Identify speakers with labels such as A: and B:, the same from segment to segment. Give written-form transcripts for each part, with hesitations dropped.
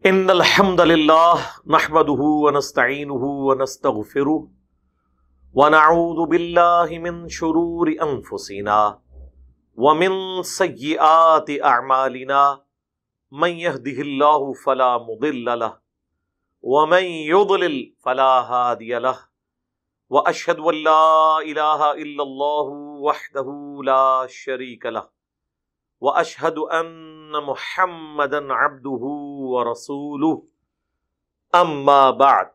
A: ان الحمد للہ نحمده ونستعینه ونستغفره ونعوذ باللہ من شرور انفسنا ومن سیئات اعمالنا من يهده الله فلا مضل له ومن يضلل فلا هادي له واشهد ان لا اله الا الله وحده لا شريك له واشهد ان محمدا عبده ورسوله اما بعد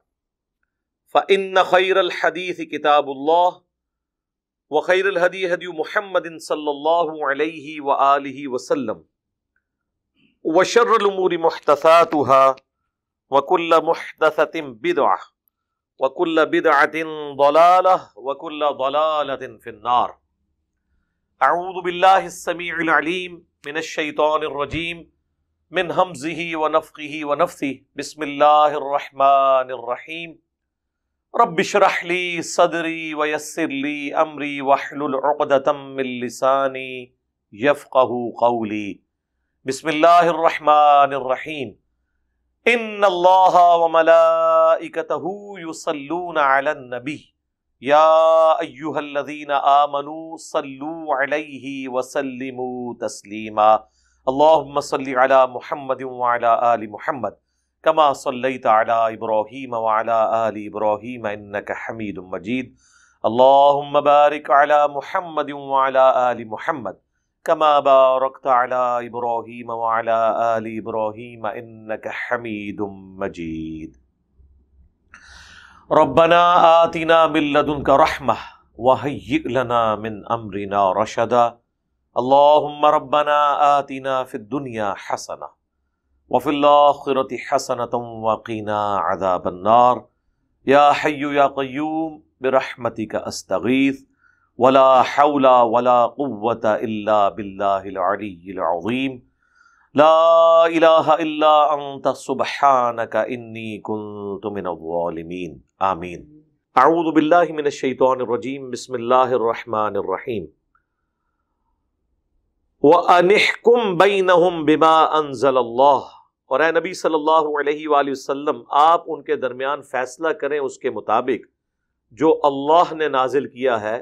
A: فان خير الحديث كتاب الله وخير الهدي هدي محمد صلى الله عليه واله وسلم وشر الامور محدثاتها وكل محدثة بدعة وكل بدعة ضلالة وكل ضلالة في النار. اعوذ باللہ السمیع العلیم من الشیطان الرجیم من ہمزہ ونفخہ ونفثہ بسم اللہ الرحمن الرحیم رب اشرح لی صدری ویسر لی امری واحلل عقدۃ من لسانی یفقہوا قولی. بسم اللہ الرحمن الرحیم ان اللہ وملائکتہ یصلون علی النبی یا ایہا الذین آمنوا صلوا علیہ وسلموا تسلیما. اللہم صل علی محمد وعلی آل محمد کما صلیت علی ابراہیم وعلی آل ابراہیم انک حمید مجید. اللہم بارک علی محمد وعلی آل محمد کما بارکت علی ابراہیم وعلی آل ابراہیم انک حمید مجید. ربنا آتنا من لدنک رحمہ وہیئ لنا من امرنا رشدا. اللہم ربنا آتنا فی الدنیا حسنہ وفی الآخرۃ حسنۃ وقنا عذاب النار. یا حی یا قیوم برحمتک استغیث ولا حول ولا قوة الا باللہ العلی العظیم. لا الہ الا انت سبحانک انی کنت من الظالمین. آمین. اعوذ باللہ من الشیطان الرجیم بسم اللہ الرحمن الرحیم. وَأَنِحْكُمْ بَيْنَهُمْ بِمَا أَنزَلَ اللَّهُ. اور اے نبی صلی اللہ علیہ وآلہ وسلم آپ ان کے درمیان فیصلہ کریں اس کے مطابق جو اللہ نے نازل کیا ہے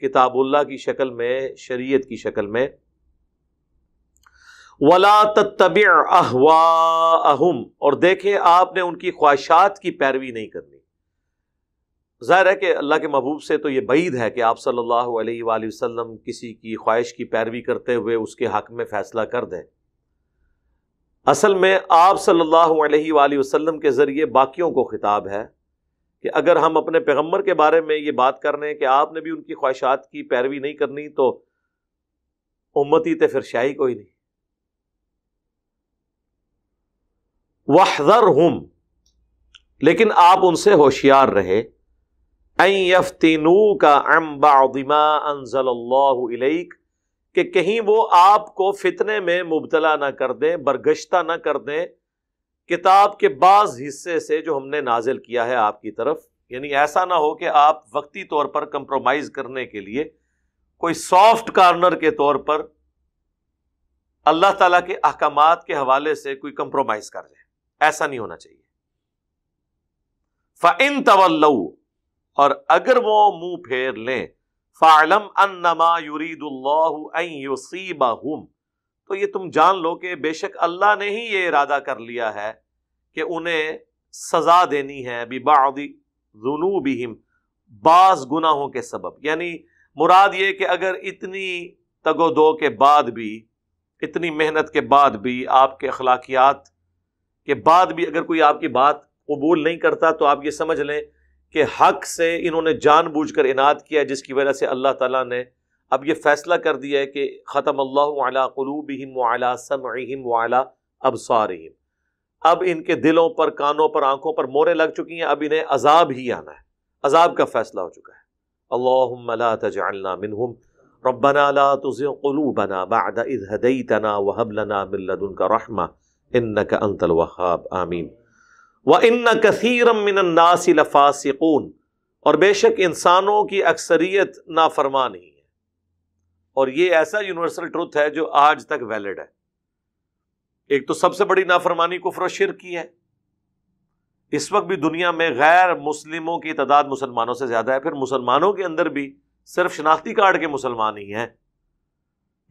A: کتاب اللہ کی شکل میں، شریعت کی شکل میں. وَلَا تَتَّبِعْ أَهْوَاءَهُمْ. اور دیکھیں آپ نے ان کی خواہشات کی پیروی نہیں کرنی. ظاہر ہے کہ اللہ کے محبوب سے تو یہ بعید ہے کہ آپ صلی اللہ علیہ وآلہ وسلم کسی کی خواہش کی پیروی کرتے ہوئے اس کے حق میں فیصلہ کر دیں. اصل میں آپ صلی اللہ علیہ وآلہ وسلم کے ذریعے باقیوں کو خطاب ہے کہ اگر ہم اپنے پیغمبر کے بارے میں یہ بات کر رہے ہیں کہ آپ نے بھی ان کی خواہشات کی پیروی نہیں کرنی تو امتی تے پھر شاہی کوئی نہیں. وَاحْذَرْهُمْ. لیکن آپ ان سے ہوشیار رہے. اَن يَفْتِنُوكَ عَن بَعْضِ مَا أَنزَلَ اللَّهُ إِلَيْكَ. کہ کہیں وہ آپ کو فتنے میں مبتلا نہ کر دیں، برگشتہ نہ کر دیں کتاب کے بعض حصے سے جو ہم نے نازل کیا ہے آپ کی طرف. یعنی ایسا نہ ہو کہ آپ وقتی طور پر کمپرومائز کرنے کے لیے کوئی سافٹ کارنر کے طور پر اللہ تعالیٰ کے احکامات کے حوالے سے کوئی کمپرومائز کر جائے. ایسا نہیں ہونا چاہیے. فَإِن تَوَلَّوْا. اور اگر وہ منہ پھیر لیں فَاعْلَمْ أَنَّمَا يُرِيدُ اللَّهُ أَن يُصِيبَهُمْ. تو یہ تم جان لو کہ بے شک اللہ نے ہی یہ ارادہ کر لیا ہے کہ انہیں سزا دینی ہے بِبَعْضِ ذُنُوبِهِمْ. بعض گناہوں کے سبب. یعنی مراد یہ کہ اگر اتنی تگ و دو کے بعد بھی، اتنی محنت کے بعد بھی، آپ کے اخلاقیات کے بعد بھی اگر کوئی آپ کی بات قبول نہیں کرتا تو آپ یہ سمجھ لیں کہ حق سے انہوں نے جان بوجھ کر اناد کیا، جس کی وجہ سے اللہ تعالیٰ نے اب یہ فیصلہ کر دیا ہے کہ ختم اللہ علی قلوبہم وعلی سمعہم وعلی ابصارہم. اب ان کے دلوں پر، کانوں پر، آنکھوں پر موریں لگ چکی ہیں. اب انہیں عذاب ہی آنا ہے. عذاب کا فیصلہ ہو چکا ہے. اللہم لا تجعلنا منہم ربنا لا تزغ قلوبنا بعد اذ ہدیتنا وہب لنا من لدنک رحمہ انک انت الوہاب. آمین. وَإِنَّ كَثِيرًا مِّنَ النَّاسِ لَفَاسِقُونَ. اور بے شک انسانوں کی اکثریت نافرمان ہی ہے. اور یہ ایسا یونیورسل ٹروتھ ہے جو آج تک ویلڈ ہے. ایک تو سب سے بڑی نافرمانی کفر و شرک کی ہے. اس وقت بھی دنیا میں غیر مسلموں کی تعداد مسلمانوں سے زیادہ ہے. پھر مسلمانوں کے اندر بھی صرف شناختی کارڈ کے مسلمان ہی ہیں،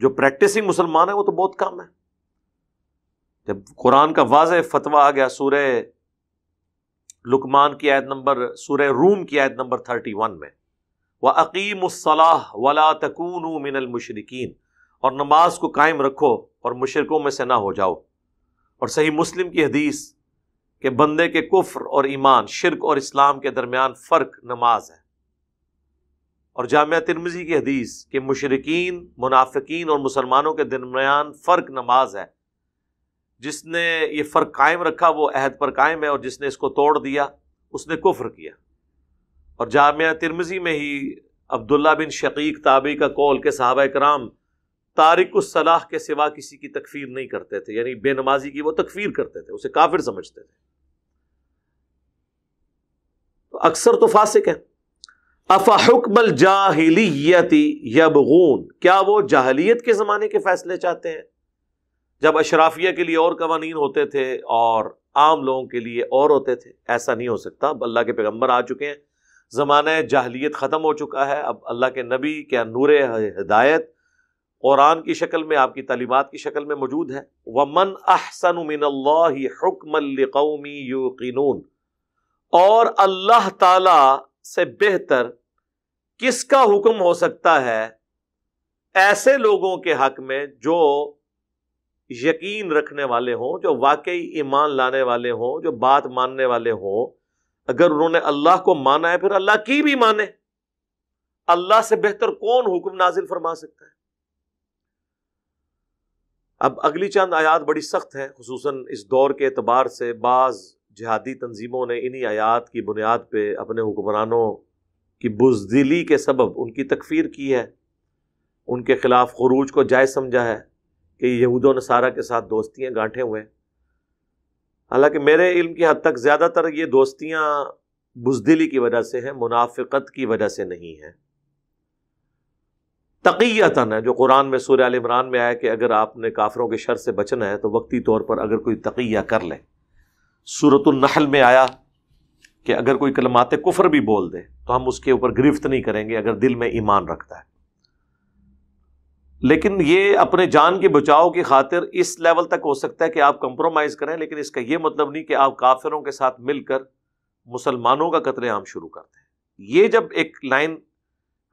A: جو پریکٹسنگ مسلمان ہیں وہ تو بہت کم ہے. جب قرآن کا واضح فتویٰ آ گیا سورہ لقمان کی آیت نمبر، سورہ روم کی آیت نمبر 31 میں، وَأَقِيمُوا الصَّلَاةَ وَلَا تَكُونُوا مِنَ الْمُشْرِكِينَ، اور نماز کو قائم رکھو اور مشرکوں میں سے نہ ہو جاؤ. اور صحیح مسلم کی حدیث کہ بندے کے کفر اور ایمان، شرک اور اسلام کے درمیان فرق نماز ہے. اور جامعہ ترمذی کی حدیث کہ مشرکین، منافقین اور مسلمانوں کے درمیان فرق نماز ہے. جس نے یہ فرق قائم رکھا وہ عہد پر قائم ہے، اور جس نے اس کو توڑ دیا اس نے کفر کیا. اور جامعہ ترمذی میں ہی عبداللہ بن شقیق تابعی کا قول کہ صحابہ کرام تارک الصلاح کے سوا کسی کی تکفیر نہیں کرتے تھے، یعنی بے نمازی کی وہ تکفیر کرتے تھے، اسے کافر سمجھتے تھے. تو اکثر تو فاسق ہیں. افحکم الجاہلیت یبغون، کیا وہ جاہلیت کے زمانے کے فیصلے چاہتے ہیں جب اشرافیہ کے لیے اور قوانین ہوتے تھے اور عام لوگوں کے لیے اور ہوتے تھے؟ ایسا نہیں ہو سکتا. اب اللہ کے پیغمبر آ چکے ہیں، زمانہ جاہلیت ختم ہو چکا ہے. اب اللہ کے نبی کیا نور ہدایت قرآن کی شکل میں، آپ کی تعلیمات کی شکل میں موجود ہے. وَمَنْ أَحْسَنُ مِنَ اللَّهِ حُكْمًا لِقَوْمٍ يُوقِنُونَ، اور اللہ تعالی سے بہتر کس کا حکم ہو سکتا ہے ایسے لوگوں کے حق میں جو یقین رکھنے والے ہوں، جو واقعی ایمان لانے والے ہوں، جو بات ماننے والے ہوں. اگر انہوں نے اللہ کو مانا ہے پھر اللہ کی بھی مانے. اللہ سے بہتر کون حکم نازل فرما سکتا ہے؟ اب اگلی چند آیات بڑی سخت ہیں، خصوصاً اس دور کے اعتبار سے. بعض جہادی تنظیموں نے انہی آیات کی بنیاد پہ اپنے حکمرانوں کی بزدلی کے سبب ان کی تکفیر کی ہے، ان کے خلاف خروج کو جائز سمجھا ہے کہ یہود و نصارہ کے ساتھ دوستیاں گانٹھے ہوئے ہیں. حالانکہ میرے علم کی حد تک زیادہ تر یہ دوستیاں بزدلی کی وجہ سے ہیں، منافقت کی وجہ سے نہیں ہیں. تقیتاً ہے، جو قرآن میں سورہ آل عمران میں آیا کہ اگر آپ نے کافروں کے شر سے بچنا ہے تو وقتی طور پر اگر کوئی تقیہ کر لے. سورۃ النحل میں آیا کہ اگر کوئی کلمات کفر بھی بول دے تو ہم اس کے اوپر گرفت نہیں کریں گے اگر دل میں ایمان رکھتا ہے. لیکن یہ اپنے جان کے بچاؤ کی خاطر اس لیول تک ہو سکتا ہے کہ آپ کمپرومائز کریں، لیکن اس کا یہ مطلب نہیں کہ آپ کافروں کے ساتھ مل کر مسلمانوں کا قتل عام شروع کرتے ہیں. یہ جب ایک لائن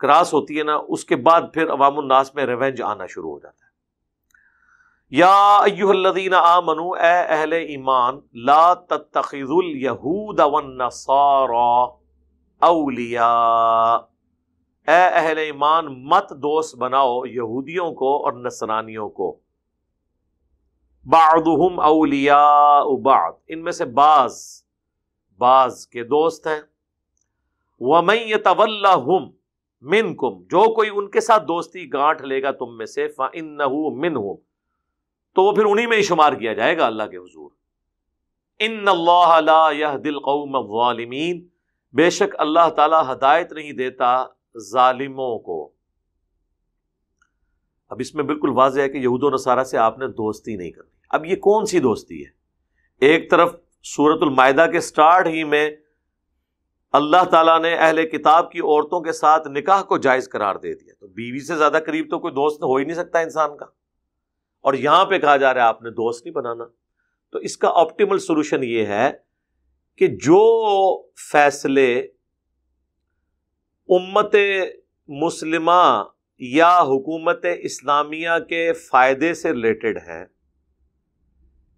A: کراس ہوتی ہے نا، اس کے بعد پھر عوام الناس میں ریونج آنا شروع ہو جاتا ہے. یا ایھا الذین آمنوا، اے اہل ایمان، لا تتخذوا الیہود والنصارى اولیاء، اے اہل ایمان مت دوست بناؤ یہودیوں کو اور نصرانیوں کو. بعضهم اولیاء بعض، ان میں سے بعض کے دوست ہیں. ومن یتولہم منکم، جو کوئی ان کے ساتھ دوستی گانٹھ لے گا تم میں سے، فإنہ منہم، تو وہ پھر انہی میں ہی شمار کیا جائے گا اللہ کے حضور. ان اللہ لا یہدی القوم الظالمین، بے شک اللہ تعالی ہدایت نہیں دیتا ظالموں کو. اب اس میں بالکل واضح ہے کہ یہود و نصارہ سے آپ نے دوستی نہیں کرنی. اب یہ کون سی دوستی ہے؟ ایک طرف سورۃ المائدہ کے سٹارٹ ہی میں اللہ تعالیٰ نے اہل کتاب کی عورتوں کے ساتھ نکاح کو جائز قرار دے دیا، تو بیوی سے زیادہ قریب تو کوئی دوست ہو ہی نہیں سکتا انسان کا. اور یہاں پہ کہا جا رہا ہے آپ نے دوست نہیں بنانا. تو اس کا آپٹیمل سولوشن یہ ہے کہ جو فیصلے امت مسلمہ یا حکومت اسلامیہ کے فائدے سے ریلیٹڈ ہیں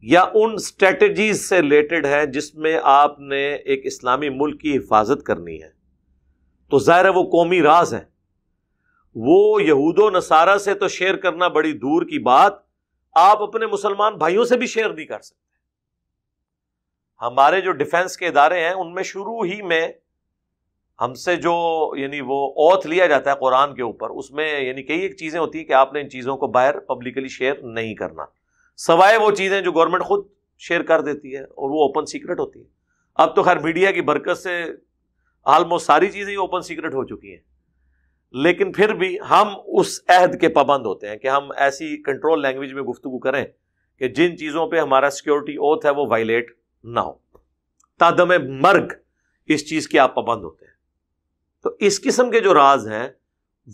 A: یا ان اسٹریٹجیز سے ریلیٹڈ ہے جس میں آپ نے ایک اسلامی ملک کی حفاظت کرنی ہے، تو ظاہر ہے وہ قومی راز ہے. وہ یہود و نصارہ سے تو شیئر کرنا بڑی دور کی بات، آپ اپنے مسلمان بھائیوں سے بھی شیئر نہیں کر سکتے. ہمارے جو ڈیفنس کے ادارے ہیں ان میں شروع ہی میں ہم سے جو یعنی وہ اوتھ لیا جاتا ہے قرآن کے اوپر، اس میں یعنی کئی ایک چیزیں ہوتی ہیں کہ آپ نے ان چیزوں کو باہر پبلکلی شیئر نہیں کرنا، سوائے وہ چیزیں جو گورنمنٹ خود شیئر کر دیتی ہے اور وہ اوپن سیکرٹ ہوتی ہے. اب تو خیر میڈیا کی برکت سے آلموسٹ ساری چیزیں ہی اوپن سیکرٹ ہو چکی ہیں، لیکن پھر بھی ہم اس عہد کے پابند ہوتے ہیں کہ ہم ایسی کنٹرول لینگویج میں گفتگو کریں کہ جن چیزوں پہ ہمارا سیکورٹی اوتھ ہے وہ وائلیٹ نہ ہو، تادم مرگ اس چیز کے آپ پابند ہوتے ہیں۔ تو اس قسم کے جو راز ہیں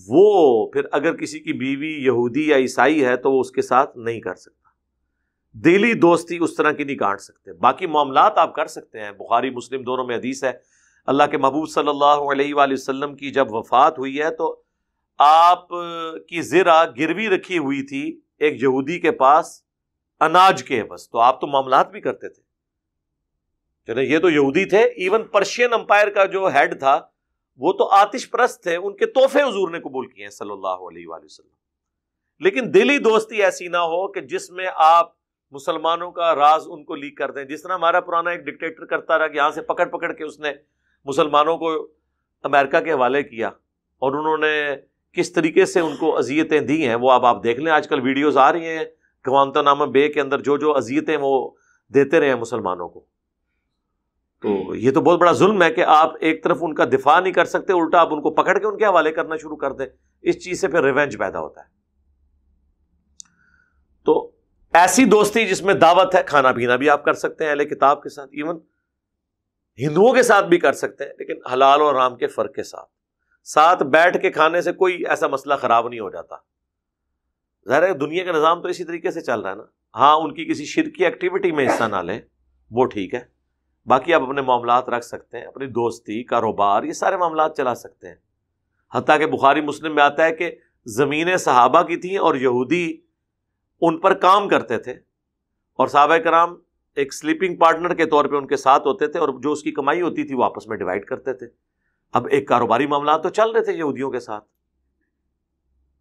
A: وہ پھر اگر کسی کی بیوی یہودی یا عیسائی ہے تو وہ اس کے ساتھ نہیں کر سکتا، دلی دوستی اس طرح کی نہیں کاٹ سکتے۔ باقی معاملات آپ کر سکتے ہیں، بخاری مسلم دونوں میں حدیث ہے، اللہ کے محبوب صلی اللہ علیہ وآلہ وسلم کی جب وفات ہوئی ہے تو آپ کی زرع گروی رکھی ہوئی تھی ایک یہودی کے پاس اناج کے عوض، تو آپ تو معاملات بھی کرتے تھے، چلے یہ تو یہودی تھے۔ ایون پرشین امپائر کا جو ہیڈ تھا وہ تو آتش پرست تھے، ان کے تحفے حضور نے قبول کیے ہیں صلی اللہ علیہ وآلہ وسلم۔ لیکن دلی دوستی ایسی نہ ہو کہ جس میں آپ مسلمانوں کا راز ان کو لیک کر دیں، جس طرح ہمارا پرانا ایک ڈکٹیٹر کرتا رہا کہ یہاں سے پکڑ پکڑ کے اس نے مسلمانوں کو امریکہ کے حوالے کیا، اور انہوں نے کس طریقے سے ان کو اذیتیں دی ہیں وہ اب آپ دیکھ لیں، آج کل ویڈیوز آ رہی ہیں گوانتانامو بے کے اندر جو اذیتیں وہ دیتے رہے ہیں مسلمانوں کو۔ تو یہ تو بہت بڑا ظلم ہے کہ آپ ایک طرف ان کا دفاع نہیں کر سکتے، الٹا آپ ان کو پکڑ کے ان کے حوالے کرنا شروع کر دیں، اس چیز سے پھر ریونج پیدا ہوتا ہے۔ تو ایسی دوستی جس میں دعوت ہے، کھانا پینا بھی آپ کر سکتے ہیں اہل کتاب کے ساتھ، ایون ہندوؤں کے ساتھ بھی کر سکتے ہیں، لیکن حلال اور حرام کے فرق کے ساتھ بیٹھ کے کھانے سے کوئی ایسا مسئلہ خراب نہیں ہو جاتا۔ ظاہر ہے دنیا کا نظام تو اسی طریقے سے چل رہا ہے نا، ہاں ان کی کسی شرکی ایکٹیویٹی میں حصہ نہ لیں وہ ٹھیک ہے، باقی آپ اپنے معاملات رکھ سکتے ہیں، اپنی دوستی، کاروبار، یہ سارے معاملات چلا سکتے ہیں۔ حتیٰ کہ بخاری مسلم میں آتا ہے کہ زمینیں صحابہ کی تھیں اور یہودی ان پر کام کرتے تھے، اور صحابہ کرام ایک سلیپنگ پارٹنر کے طور پہ ان کے ساتھ ہوتے تھے، اور جو اس کی کمائی ہوتی تھی وہ آپس میں ڈیوائڈ کرتے تھے۔ اب ایک کاروباری معاملات تو چل رہے تھے یہودیوں کے ساتھ،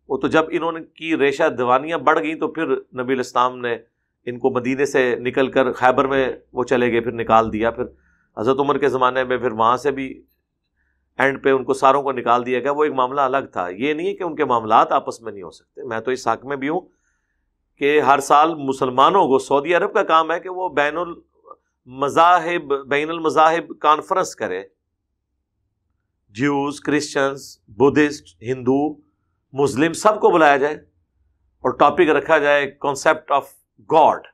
A: وہ تو جب انہوں نے کی ریشہ دیوانیاں بڑھ گئیں تو پھر نبی الاسلام نے ان کو مدینے سے نکل کر خیبر میں وہ چلے گئے، پھر نکال دیا، پھر حضرت عمر کے زمانے میں پھر وہاں سے بھی اینڈ پہ ان کو ساروں کو نکال دیا گیا، وہ ایک معاملہ الگ تھا۔ یہ نہیں ہے کہ ان کے معاملات آپس میں نہیں ہو سکتے۔ میں تو اس حق میں بھی ہوں کہ ہر سال مسلمانوں کو، سعودی عرب کا کام ہے کہ وہ بین المذاہب کانفرنس کرے، جیوز، کرسچنز، بدھسٹ، ہندو، مسلم سب کو بلایا جائے اور ٹاپک رکھا جائے کانسیپٹ آف گاڈ،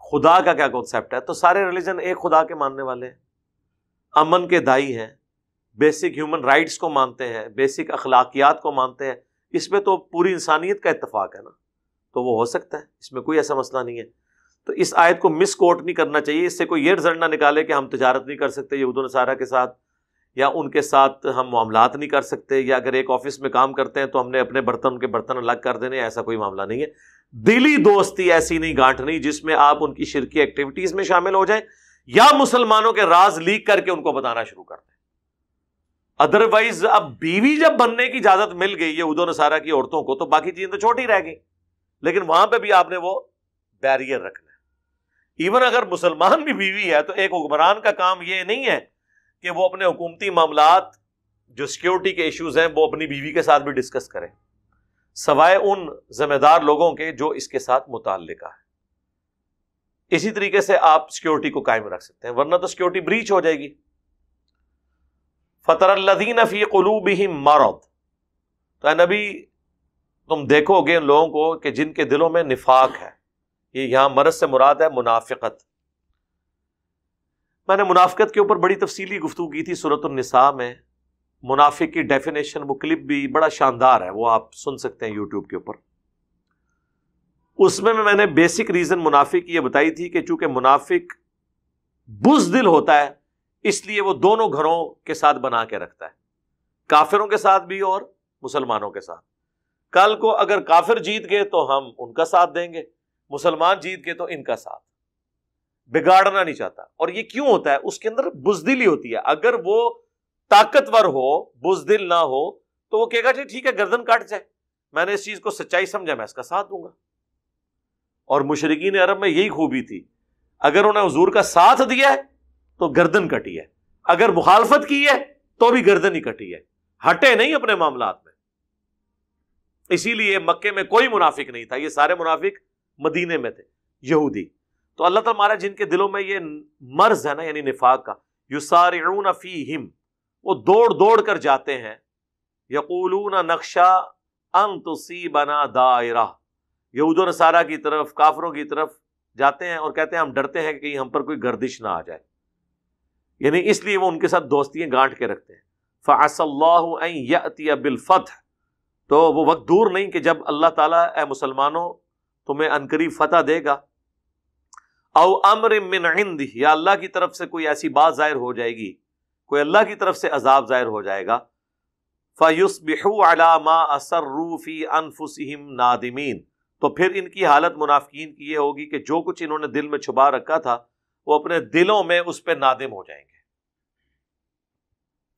A: خدا کا کیا کانسیپٹ ہے۔ تو سارے ریلیجن ایک خدا کے ماننے والے ہیں، امن کے دائی ہیں، بیسک ہیومن رائٹس کو مانتے ہیں، بیسک اخلاقیات کو مانتے ہیں، اس میں تو پوری انسانیت کا اتفاق ہے نا، تو وہ ہو سکتا ہے، اس میں کوئی ایسا مسئلہ نہیں ہے۔ تو اس آیت کو مس کوٹ نہیں کرنا چاہیے، اس سے کوئی یہ رزلٹ نہ نکالے کہ ہم تجارت نہیں کر سکتے یہود و نصارہ کے ساتھ، یا ان کے ساتھ ہم معاملات نہیں کر سکتے، یا اگر ایک آفس میں کام کرتے ہیں تو ہم نے اپنے برتن کے برتن الگ کر دینے، ایسا کوئی معاملہ نہیں ہے۔ دلی دوستی ایسی نہیں گانٹنی جس میں آپ ان کی شرکی ایکٹیویٹیز میں شامل ہو جائیں یا مسلمانوں کے راز لیک کر کے ان کو بتانا شروع کر دیں۔ ادروائز اب بیوی جب بننے کی اجازت مل گئی یہود و نصارہ کی عورتوں کو تو باقی چیزیں تو چھوٹی رہ گئی، لیکن وہاں پہ بھی آپ نے وہ بیریئر رکھنا ہے۔ ایون اگر مسلمان بھی بیوی ہے تو ایک حکمران کا کام یہ نہیں ہے کہ وہ اپنے حکومتی معاملات جو سیکیورٹی کے ایشوز ہیں وہ اپنی بیوی کے ساتھ بھی ڈسکس کریں، سوائے ان ذمہ دار لوگوں کے جو اس کے ساتھ متعلقہ ہے۔ اسی طریقے سے آپ سیکیورٹی کو قائم رکھ سکتے ہیں، ورنہ تو سیکیورٹی بریچ ہو جائے گی۔ فَتَرَى الَّذِينَ فِي قُلُوبِهِم مَرَضٌ، تو اے نبی تم دیکھو گے ان لوگوں کو کہ جن کے دلوں میں نفاق ہے۔ یہ یہاں مرض سے مراد ہے منافقت۔ میں نے منافقت کے اوپر بڑی تفصیلی گفتگو کی تھی سورۃ النساء میں، منافق کی ڈیفینیشن، وہ کلپ بھی بڑا شاندار ہے، وہ آپ سن سکتے ہیں یوٹیوب کے اوپر۔ اس میں نے بیسک ریزن منافق کی یہ بتائی تھی کہ چونکہ منافق بزدل ہوتا ہے اس لیے وہ دونوں گھروں کے ساتھ بنا کے رکھتا ہے، کافروں کے ساتھ بھی اور مسلمانوں کے ساتھ۔ کل کو اگر کافر جیت گئے تو ہم ان کا ساتھ دیں گے، مسلمان جیت گئے تو ان کا ساتھ، بگاڑنا نہیں چاہتا۔ اور یہ کیوں ہوتا ہے؟ اس کے اندر بزدلی ہوتی ہے۔ اگر وہ طاقتور ہو، بزدل نہ ہو، تو وہ کہے گا جی ٹھیک ہے گردن کاٹ جائے، میں نے اس چیز کو سچائی سمجھا، میں اس کا ساتھ دوں گا۔ اور مشرکین عرب میں یہی خوبی تھی، اگر انہیں حضور کا ساتھ دیا ہے تو گردن کٹی ہے، اگر مخالفت کی ہے تو بھی گردن ہی کٹی ہے، ہٹے نہیں اپنے معاملات میں۔ اسی لیے مکے میں کوئی منافق نہیں تھا، یہ سارے منافق مدینے میں تھے، یہودی۔ تو اللہ تعالیٰ ہمارا جن کے دلوں میں یہ مرض ہے نا، یعنی نفاق کا، یسارعون فیہم، وہ دوڑ دوڑ کر جاتے ہیں، یقولون نخشی ان تصیبنا دائرہ، یہود و نصارہ کی طرف، کافروں کی طرف جاتے ہیں اور کہتے ہیں ہم ڈرتے ہیں کہ کہیں ہم پر کوئی گردش نہ آ جائے، یعنی اس لیے وہ ان کے ساتھ دوستیاں گانٹ کے رکھتے ہیں۔ فَعَسَى اللَّهُ أَن يَأْتِيَ بِالْفَتْحِ، تو وہ وقت دور نہیں کہ جب اللہ تعالیٰ اے مسلمانوں تمہیں عنقریب فتح دے گا، او امر من عندہ، یا اللہ کی طرف سے کوئی ایسی بات ظاہر ہو جائے گی، کوئی اللہ کی طرف سے عذاب ظاہر ہو جائے گا، فَيُصْبِحُوا عَلَى مَا أَسَرُّوا فِي أَنفُسِهِمْ نَادِمِينَ، تو پھر ان کی حالت منافقین کی یہ ہوگی کہ جو کچھ انہوں نے دل میں چھپا رکھا تھا وہ اپنے دلوں میں اس پہ نادم ہو جائیں گے۔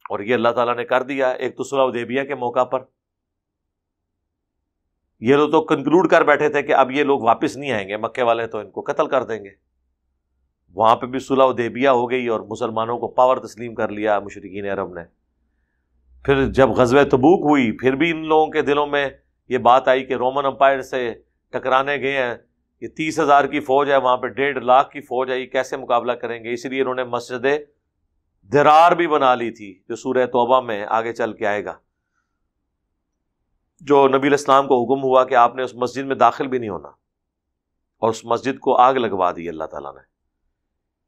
A: اور یہ اللہ تعالیٰ نے کر دیا۔ ایک تو صلح حدیبیہ کے موقع پر یہ لوگ تو کنکلوڈ کر بیٹھے تھے کہ اب یہ لوگ واپس نہیں آئیں گے، مکے والے تو ان کو قتل کر دیں گے، وہاں پہ بھی صلح حدیبیہ ہو گئی اور مسلمانوں کو پاور تسلیم کر لیا مشرکین عرب نے۔ پھر جب غزوہ تبوک ہوئی پھر بھی ان لوگوں کے دلوں میں یہ بات آئی کہ رومن امپائر سے ٹکرانے گئے ہیں، یہ 30,000 کی فوج ہے، وہاں پہ 1.5 لاکھ کی فوج ہے، یہ کیسے مقابلہ کریں گے؟ اسی لیے انہوں نے مسجد درار بھی بنا لی تھی، جو سورہ توبہ میں آگے چل کے آئے گا، جو نبی علیہ السلام کو حکم ہوا کہ آپ نے اس مسجد میں داخل بھی نہیں ہونا، اور اس مسجد کو آگ لگوا دی اللہ تعالیٰ نے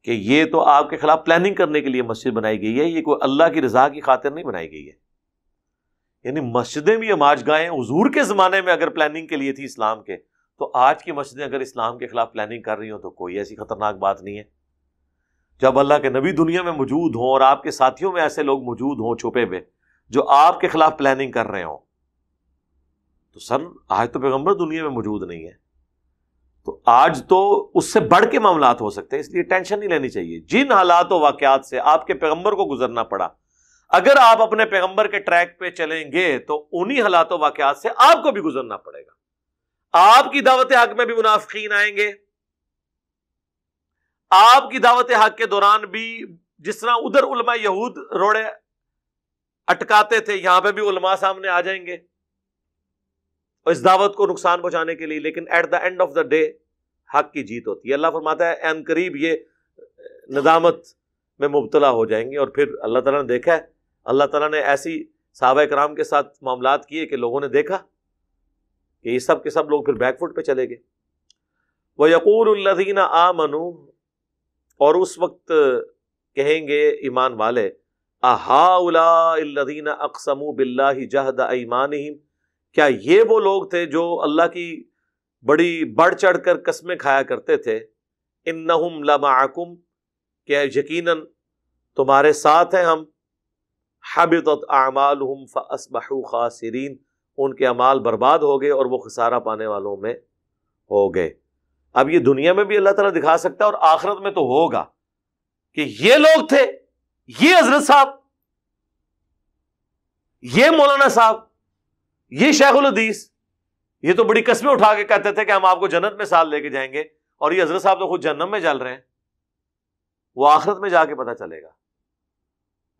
A: کہ یہ تو آپ کے خلاف پلاننگ کرنے کے لیے مسجد بنائی گئی ہے، یہ کوئی اللہ کی رضا کی خاطر نہیں بنائی گئی ہے۔ یعنی مسجدیں بھی ہماج گاہیں حضور کے زمانے میں اگر پلاننگ کے لیے تھی اسلام کے، تو آج کی مسجدیں اگر اسلام کے خلاف پلاننگ کر رہی ہوں تو کوئی ایسی خطرناک بات نہیں ہے۔ جب اللہ کے نبی دنیا میں موجود ہوں اور آپ کے ساتھیوں میں ایسے لوگ موجود ہوں چھپے ہوئے جو آپ کے خلاف پلاننگ کر رہے ہوں، تو سر آج تو پیغمبر دنیا میں موجود نہیں ہے، تو آج تو اس سے بڑھ کے معاملات ہو سکتے ہیں، اس لیے ٹینشن نہیں لینی چاہیے۔ جن حالات و واقعات سے آپ کے پیغمبر کو گزرنا پڑا، اگر آپ اپنے پیغمبر کے ٹریک پہ چلیں گے تو انہی حالات و واقعات سے آپ کو بھی گزرنا پڑے گا۔ آپ کی دعوت حق میں بھی منافقین آئیں گے، آپ کی دعوت حق کے دوران بھی جس طرح ادھر علماء یہود روڑے اٹکاتے تھے، یہاں پہ بھی علماء سامنے آ جائیں گے اور اس دعوت کو نقصان پہنچانے کے لیے، لیکن at the end of the day حق کی جیت ہوتی ہے۔ اللہ فرماتا ہے ان قریب یہ ندامت میں مبتلا ہو جائیں گے۔ اور پھر اللہ تعالیٰ نے دیکھا ہے، اللہ تعالیٰ نے ایسی صحابہ کرام کے ساتھ معاملات کیے کہ لوگوں نے دیکھا کہ یہ سب کے سب لوگ پھر بیک فٹ پہ چلے گئے۔ وَيَقُولُ الَّذِينَ آمَنُوا، اور اس وقت کہیں گے ایمان والے، أَهَٰؤُلَاءِ الَّذِينَ أَقْسَمُوا بِاللَّهِ جَهْدَ أَيْمَانِهِمْ، کیا یہ وہ لوگ تھے جو اللہ کی بڑی بڑھ چڑھ کر قسمیں کھایا کرتے تھے، إِنَّهُمْ لَمَعَكُمْ، کہ یقیناً تمہارے ساتھ ہیں ہم، حَبِطَتْ أَعْمَالُهُمْ فَأَصْبَحُوا خَاسِرِينَ، ان کے اعمال برباد ہو گئے اور وہ خسارہ پانے والوں میں ہو گئے۔ اب یہ دنیا میں بھی اللہ تعالیٰ دکھا سکتا ہے اور آخرت میں تو ہوگا کہ یہ لوگ تھے، یہ حضرت صاحب، یہ مولانا صاحب، یہ شیخ الحدیث، یہ تو بڑی قسمیں اٹھا کے کہتے تھے کہ ہم آپ کو جنت میں ساتھ لے کے جائیں گے، اور یہ حضرت صاحب تو خود جہنم میں جل رہے ہیں۔ وہ آخرت میں جا کے پتہ چلے گا،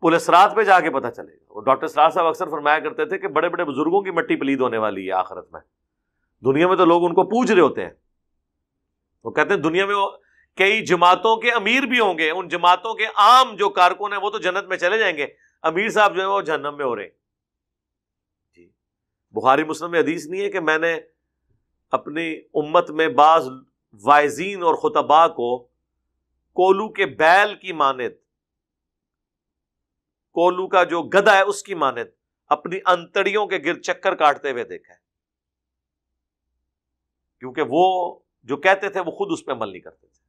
A: پل صراط پہ جا کے پتہ چلے گا۔ اور ڈاکٹر صراط صاحب اکثر فرمایا کرتے تھے کہ بڑے بڑے بزرگوں کی مٹی پلید ہونے والی ہے آخرت میں۔ دنیا میں تو لوگ ان کو پوج رہے ہوتے ہیں، وہ کہتے ہیں دنیا میں کئی جماعتوں کے امیر بھی ہوں گے، ان جماعتوں کے عام جو کارکن ہیں وہ تو جنت میں چلے جائیں گے، امیر صاحب جو ہے وہ جہنم میں ہو رہے ہیں۔ جی، بخاری مسلم میں حدیث نہیں ہے کہ میں نے اپنی امت میں بعض واعظین اور خطباء کو کولو کے بیل کی مانند، کولو کا جو گدھا ہے اس کی مانند اپنی انتڑیوں کے گرد چکر کاٹتے ہوئے دیکھا ہے، کیونکہ وہ جو کہتے تھے وہ خود اس پہ عمل نہیں کرتے تھے،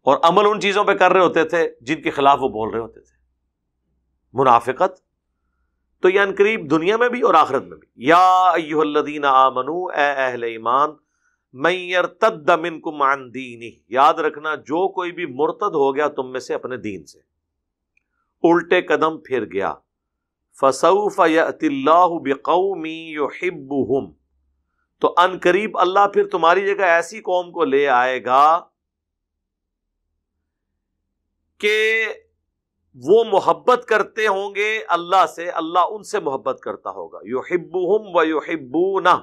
A: اور عمل ان چیزوں پہ کر رہے ہوتے تھے جن کے خلاف وہ بول رہے ہوتے تھے۔ منافقت تو یہ ان قریب دنیا میں بھی اور آخرت میں بھی۔ یا ایھا الذین آمنوا، اے اہل ایمان، من یرتد منکم عن دینہ، یاد رکھنا جو کوئی بھی مرتد ہو گیا تم میں سے اپنے دین سے، الٹے قدم پھر گیا، فسوف یأتی اللہ بقوم یحبہم، تو ان قریب اللہ پھر تمہاری جگہ ایسی قوم کو لے آئے گا کہ وہ محبت کرتے ہوں گے اللہ سے، اللہ ان سے محبت کرتا ہوگا، یحبہم ویحبونہ،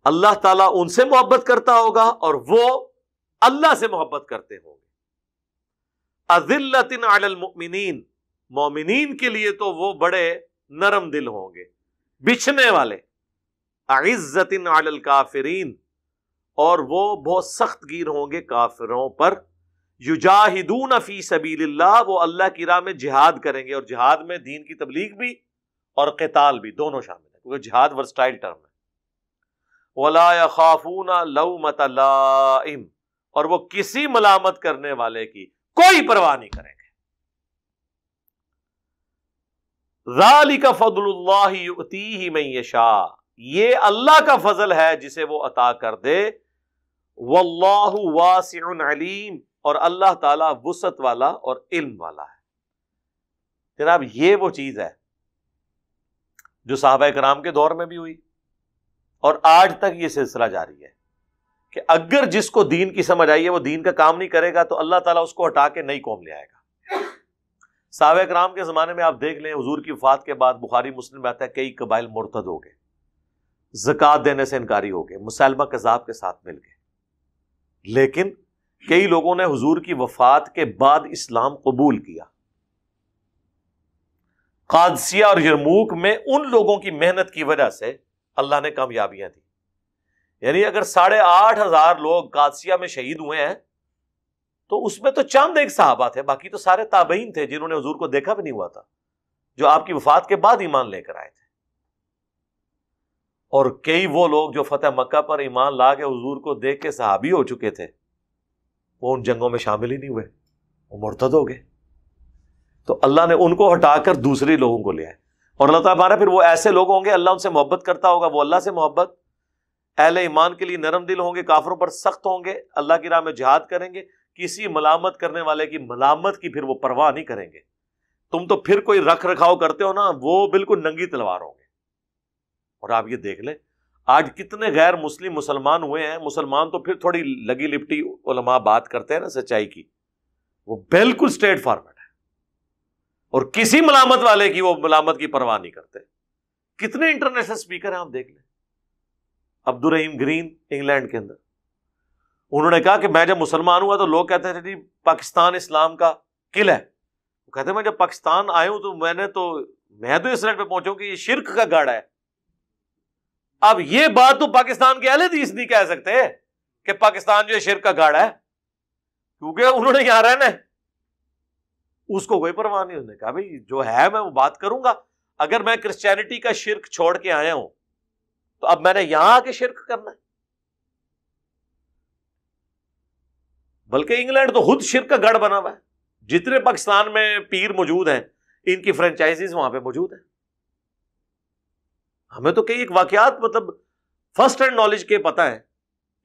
A: اللہ تعالیٰ ان سے محبت کرتا ہوگا اور وہ اللہ سے محبت کرتے ہوں گے۔ اذلۃ علی المؤمنین، مومنین کے لیے تو وہ بڑے نرم دل ہوں گے، بچھنے والے، اعزۃ علی الکافرین، اور وہ بہت سخت گیر ہوں گے کافروں پر، یجاہدون فی سبیل اللہ، وہ اللہ کی راہ میں جہاد کریں گے، اور جہاد میں دین کی تبلیغ بھی اور قتال بھی دونوں شامل ہیں، کیونکہ جہاد ورسٹائل ٹرم ہے۔ ولا یخافون لومۃ لائم، اور وہ کسی ملامت کرنے والے کی کوئی پرواہ نہیں کریں گے۔ ذالک فضل اللہ یؤتیہ من یشاء، یہ اللہ کا فضل ہے جسے وہ عطا کر دے، واللہ واسع علیم، اور اللہ تعالیٰ وسعت والا اور علم والا ہے۔ جناب یہ وہ چیز ہے جو صحابہ کرام کے دور میں بھی ہوئی اور آج تک یہ سلسلہ جاری ہے کہ اگر جس کو دین کی سمجھ آئی ہے وہ دین کا کام نہیں کرے گا تو اللہ تعالیٰ اس کو ہٹا کے نئی قوم لے آئے گا۔ صحابہ کرام کے زمانے میں آپ دیکھ لیں، حضور کی وفات کے بعد بخاری مسلم میں آتا ہے کئی قبائل مرتد ہو گئے، زکوٰۃ دینے سے انکاری ہو گئے، مسلمہ کذاب کے ساتھ مل گئے، لیکن کئی لوگوں نے حضور کی وفات کے بعد اسلام قبول کیا۔ قادسیہ اور یرموک میں ان لوگوں کی محنت کی وجہ سے اللہ نے کامیابیاں دی، یعنی اگر 8,500 لوگ قادسیہ میں شہید ہوئے ہیں تو اس میں تو چند ایک صحابہ تھے، باقی تو سارے تابعین تھے جنہوں نے حضور کو دیکھا بھی نہیں ہوا تھا، جو آپ کی وفات کے بعد ایمان لے کر آئے تھے۔ اور کئی وہ لوگ جو فتح مکہ پر ایمان لا کے حضور کو دیکھ کے صحابی ہو چکے تھے، وہ ان جنگوں میں شامل ہی نہیں ہوئے، وہ مرتد ہو گئے۔ تو اللہ نے ان کو ہٹا کر دوسرے لوگوں کو لے آئے، اور اللہ تعالیٰ پھر وہ ایسے لوگ ہوں گے اللہ ان سے محبت کرتا ہوگا، وہ اللہ سے محبت، اہل ایمان کے لیے نرم دل ہوں گے، کافروں پر سخت ہوں گے، اللہ کی راہ میں جہاد کریں گے، کسی ملامت کرنے والے کی ملامت کی پھر وہ پرواہ نہیں کریں گے۔ تم تو پھر کوئی رکھ رکھاؤ کرتے ہو نا، وہ بالکل ننگی تلوار ہوں گے۔ اور آپ یہ دیکھ لیں آج کتنے غیر مسلم مسلمان ہوئے ہیں، مسلمان تو پھر تھوڑی لگی لپٹی علماء بات کرتے ہیں نا سچائی کی، وہ بالکل اسٹریٹ فارورڈ ہے، اور کسی ملامت والے کی وہ ملامت کی پرواہ نہیں کرتے۔ کتنے انٹرنیشنل اسپیکر ہیں آپ دیکھ لیں، عبد الرحیم گرین انگلینڈ کے اندر، انہوں نے کہا کہ میں جب مسلمان ہوا تو لوگ کہتے تھے جی پاکستان اسلام کا قلعہ ہے، وہ کہتے ہیں میں جب پاکستان آیا ہوں تو میں تو اس رٹ پہ پہنچا ہوں کہ یہ شرک کا گاڑا ہے۔ اب یہ بات تو پاکستان کے اہل حدیث نہیں کہہ سکتے کہ پاکستان جو ہے شرک کا گاڑا ہے، کیونکہ انہوں نے یہاں رہنا ہے، اس کو کوئی پرواہ نہیں۔ انہوں نے کہا بھائی جو ہے میں وہ بات کروں گا، اگر میں کرسچینٹی کا شرک چھوڑ کے آیا ہوں تو اب میں نے یہاں آ کے شرک کرنا ہے؟ بلکہ انگلینڈ تو خود شرک کا گڑھ بنا ہوا ہے، جتنے پاکستان میں پیر موجود ہیں ان کی فرنچائزیز وہاں پہ موجود ہیں۔ ہمیں تو کئی ایک واقعات مطلب فرسٹ ہینڈ نالج کے پتہ ہے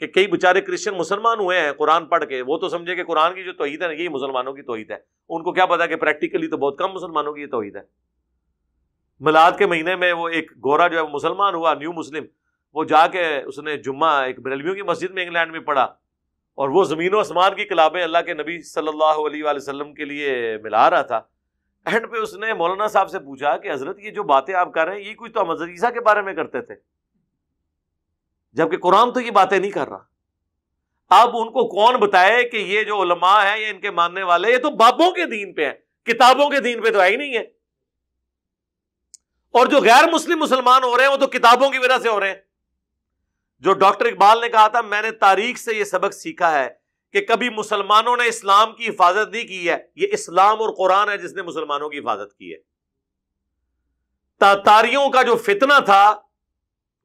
A: کہ کئی بیچارے کرسچن مسلمان ہوئے ہیں قرآن پڑھ کے، وہ تو سمجھے کہ قرآن کی جو توحید ہے یہی مسلمانوں کی توحید ہے، ان کو کیا پتا کہ پریکٹیکلی تو بہت کم مسلمانوں کی یہ توحید ہے۔ میلاد کے مہینے میں وہ ایک گورا جو ہے وہ مسلمان ہوا، نیو مسلم، وہ جا کے اس نے جمعہ ایک بریلویوں کی مسجد میں انگلینڈ میں پڑھا، اور وہ زمین و آسمان کی کتابیں اللہ کے نبی صلی اللہ علیہ وآلہ وسلم کے لیے ملا رہا تھا۔ اینڈ پہ اس نے مولانا صاحب سے پوچھا کہ حضرت یہ جو باتیں آپ کر رہے ہیں یہ کچھ تو ہم حضرت عیسیٰ کے بارے میں کرتے تھے، جبکہ قرآن تو یہ باتیں نہیں کر رہا۔ اب ان کو کون بتائے کہ یہ جو علماء ہیں یہ ان کے ماننے والے یہ تو بابوں کے دین پہ ہیں، کتابوں کے دین پہ تو ہے ہی نہیں ہے۔ اور جو غیر مسلم مسلمان ہو رہے ہیں وہ تو کتابوں کی وجہ سے ہو رہے ہیں۔ جو ڈاکٹر اقبال نے کہا تھا میں نے تاریخ سے یہ سبق سیکھا ہے کہ کبھی مسلمانوں نے اسلام کی حفاظت نہیں کی ہے، یہ اسلام اور قرآن ہے جس نے مسلمانوں کی حفاظت کی ہے۔ تاتاریوں کا جو فتنہ تھا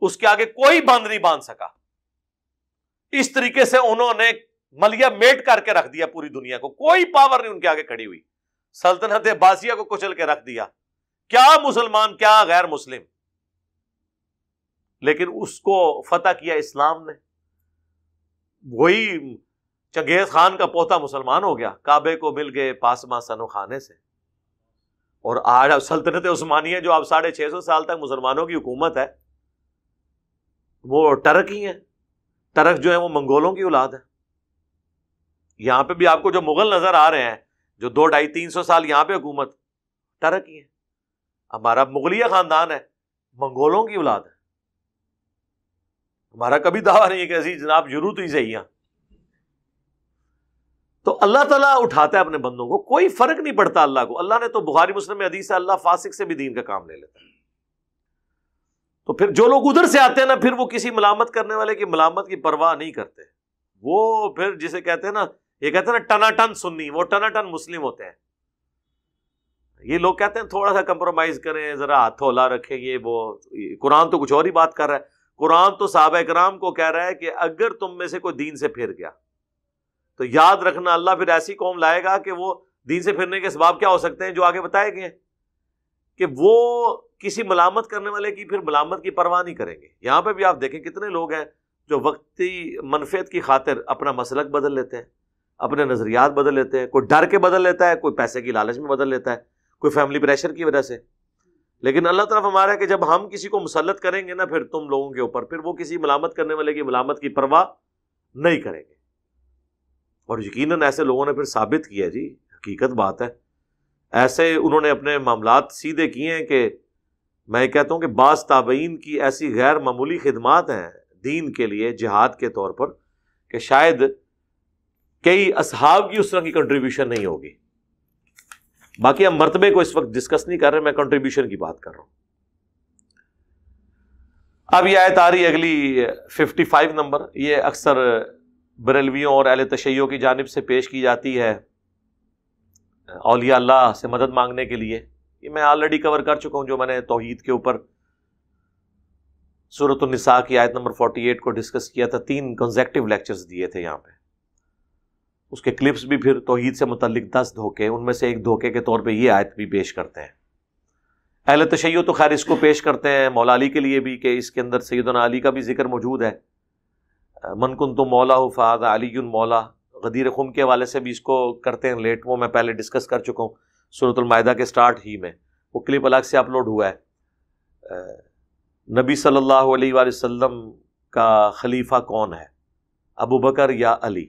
A: اس کے آگے کوئی بند نہیں باندھ سکا، اس طریقے سے انہوں نے ملیا میٹ کر کے رکھ دیا پوری دنیا کو، کوئی پاور نہیں ان کے آگے کھڑی ہوئی، سلطنت عباسیہ کو کچل کے رکھ دیا، کیا مسلمان کیا غیر مسلم، لیکن اس کو فتح کیا اسلام نے۔ وہی چنگیز خان کا پوتا مسلمان ہو گیا، کعبے کو مل گئے پاسما سنو خانے سے، اور آج سلطنت عثمانیہ جو اب 650 سال تک مسلمانوں کی حکومت ہے وہ ٹرک ہی ہیں، ٹرک جو ہیں وہ منگولوں کی اولاد ہے۔ یہاں پہ بھی آپ کو جو مغل نظر آ رہے ہیں جو 200-250-300 سال یہاں پہ حکومت، ٹرک ہی ہے۔ ہمارا مغلیہ خاندان ہے، منگولوں کی اولاد ہے، ہمارا کبھی دعویٰ نہیں ہے کہ ایسی جناب ضرورت ہی صحیح ہے۔ تو اللہ تعالیٰ اٹھاتا ہے اپنے بندوں کو، کوئی فرق نہیں پڑتا اللہ کو۔ اللہ نے تو بخاری مسلم میں حدیث ہے اللہ فاسق سے بھی دین کا کام لے لیتا ہے۔ تو پھر جو لوگ ادھر سے آتے ہیں نا، پھر وہ کسی ملامت کرنے والے کی ملامت کی پرواہ نہیں کرتے. وہ پھر جسے کہتے ہیں نا، یہ کہتے ہیں نا ٹنا ٹن سنی، وہ ٹنا ٹن مسلم ہوتے ہیں. یہ لوگ کہتے ہیں تھوڑا سا کمپرومائز کریں، ذرا ہاتھ ہولا رکھیں. یہ وہ قرآن تو کچھ اور ہی بات کر رہا ہے. قرآن تو صحابہ کرام کو کہہ رہا ہے کہ اگر تم میں سے کوئی دین سے پھر گیا تو یاد رکھنا اللہ پھر ایسی قوم لائے گا کہ وہ دین سے پھرنے کے اسباب کیا ہو سکتے ہیں جو آگے بتائے گئے ہیں، کہ وہ کسی ملامت کرنے والے کی پھر ملامت کی پرواہ نہیں کریں گے. یہاں پہ بھی آپ دیکھیں کتنے لوگ ہیں جو وقتی منفعت کی خاطر اپنا مسلک بدل لیتے ہیں، اپنے نظریات بدل لیتے ہیں. کوئی ڈر کے بدل لیتا ہے، کوئی پیسے کی لالچ میں بدل لیتا ہے، کوئی فیملی پریشر کی وجہ سے. لیکن اللہ تعالیٰ فرما ہے کہ جب ہم کسی کو مسلط کریں گے نا پھر تم لوگوں کے اوپر، پھر وہ کسی ملامت کرنے والے کی ملامت کی پرواہ نہیں کریں گے. اور یقیناً ایسے لوگوں نے پھر ثابت کیا جی، حقیقت بات ہے، ایسے انہوں نے اپنے معاملات سیدھے کیے ہیں کہ میں کہتا ہوں کہ بعض تابعین کی ایسی غیر معمولی خدمات ہیں دین کے لیے جہاد کے طور پر کہ شاید کئی اصحاب کی اس طرح کی کنٹریبیوشن نہیں ہوگی. باقی ہم مرتبے کو اس وقت ڈسکس نہیں کر رہے، میں کنٹریبیوشن کی بات کر رہا ہوں. اب یہ آیت آ رہی اگلی 55 نمبر. یہ اکثر بریلویوں اور اہل تشیع کی جانب سے پیش کی جاتی ہے اولیاء اللہ سے مدد مانگنے کے لیے. یہ میں آلریڈی کور کر چکا ہوں جو میں نے توحید کے اوپر سورۃ النساء کی آیت نمبر 48 کو ڈسکس کیا تھا. 3 کنزیکٹیو لیکچرز دیے تھے یہاں پہ. اس کے کلپس بھی پھر توحید سے متعلق 10 دھوکے، ان میں سے ایک دھوکے کے طور پہ یہ آیت بھی پیش کرتے ہیں. اہل تشیع تو خیر اس کو پیش کرتے ہیں مولا علی کے لیے بھی کہ اس کے اندر سیدنا علی کا بھی ذکر موجود ہے. من کنت مولا فہذا علی مولا. غدیر خم کے حوالے سے بھی اس کو کرتے ہیں لیٹ، وہ میں پہلے ڈسکس کر چکا ہوں سورۃ المائدہ کے سٹارٹ ہی میں. وہ کلپ الگ سے اپلوڈ ہوا ہے. نبی صلی اللہ علیہ وآلہ وسلم کا خلیفہ کون ہے، ابو بکر یا علی؟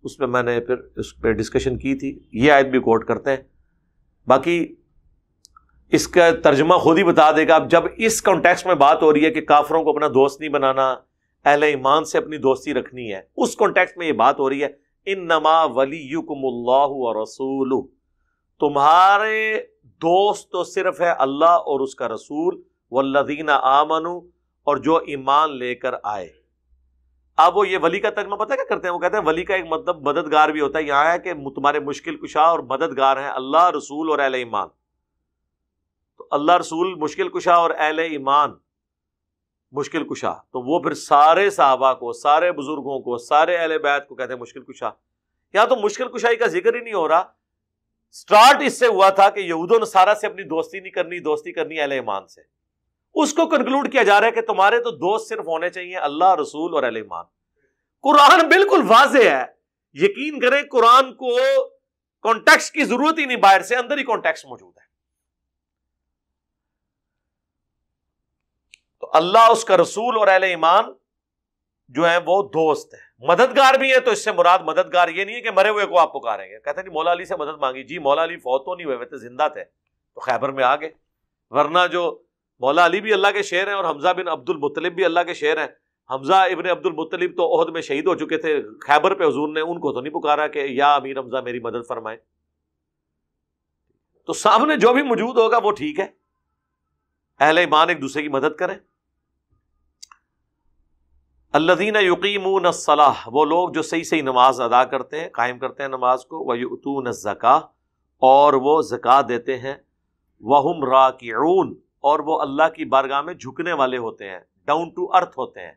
A: اس پہ میں نے پھر اس پہ ڈسکشن کی تھی. یہ آیت بھی کوٹ کرتے ہیں. باقی اس کا ترجمہ خود ہی بتا دے گا. اب جب اس کانٹیکسٹ میں بات ہو رہی ہے کہ کافروں کو اپنا دوست نہیں بنانا، اہل ایمان سے اپنی دوستی رکھنی ہے، اس کانٹیکسٹ میں یہ بات ہو رہی ہے انما ولیکم اللہ ورسولہ، تمہارے دوست تو صرف ہے اللہ اور اس کا رسول، والذین آمنوا، اور جو ایمان لے کر آئے. اب وہ یہ ولی کا ترجمہ پتہ کیا کرتے ہیں؟ وہ کہتے ہیں ولی کا ایک مطلب مددگار بھی ہوتا ہے. یہاں ہے کہ تمہارے مشکل کشا اور مددگار ہیں اللہ، رسول اور اہل ایمان. تو اللہ رسول مشکل کشا اور اہل ایمان مشکل کشا، تو وہ پھر سارے صحابہ کو، سارے بزرگوں کو، سارے اہل بیت کو کہتے ہیں مشکل کشا. یہاں تو مشکل کشائی کا ذکر ہی نہیں ہو رہا. سٹارٹ اس سے ہوا تھا کہ یہود و نصارہ سے اپنی دوستی نہیں کرنی، دوستی کرنی اہل ایمان سے. اس کو کنکلوڈ کیا جا رہا ہے کہ تمہارے تو دوست صرف ہونے چاہیے اللہ، رسول اور اہل ایمان. قرآن بالکل واضح ہے، یقین کریں قرآن کو کانٹیکسٹ کی ضرورت ہی نہیں، باہر سے اندر ہی کانٹیکسٹ موجود ہے. تو اللہ، اس کا رسول اور اہل ایمان جو ہیں وہ دوست ہیں. مددگار بھی ہیں، تو اس سے مراد مددگار یہ نہیں ہے کہ مرے ہوئے کو آپ پکاریں گے. کہتے ہیں جی مولا علی سے مدد مانگی، جی مولا علی فوت تو نہیں ہوئے تھے، زندہ تھے تو خیبر میں آ گئے. ورنہ جو مولا علی بھی اللہ کے شیر ہیں اور حمزہ بن عبد المطلب بھی اللہ کے شیر ہیں. حمزہ ابن عبد المطلب تو احد میں شہید ہو چکے تھے، خیبر پہ حضور نے ان کو تو نہیں پکارا کہ یا امیر حمزہ میری مدد فرمائے. تو سامنے جو بھی موجود ہوگا وہ ٹھیک ہے، اہل ایمان ایک دوسرے کی مدد کریں. الذین یقیمون الصلاۃ، وہ لوگ جو صحیح صحیح نماز ادا کرتے ہیں، قائم کرتے ہیں نماز کو. ویؤتون الزکاۃ، اور وہ زکوٰۃ دیتے ہیں. وہم راکعون، اور وہ اللہ کی بارگاہ میں جھکنے والے ہوتے ہیں، ڈاؤن ٹو ارتھ ہوتے ہیں.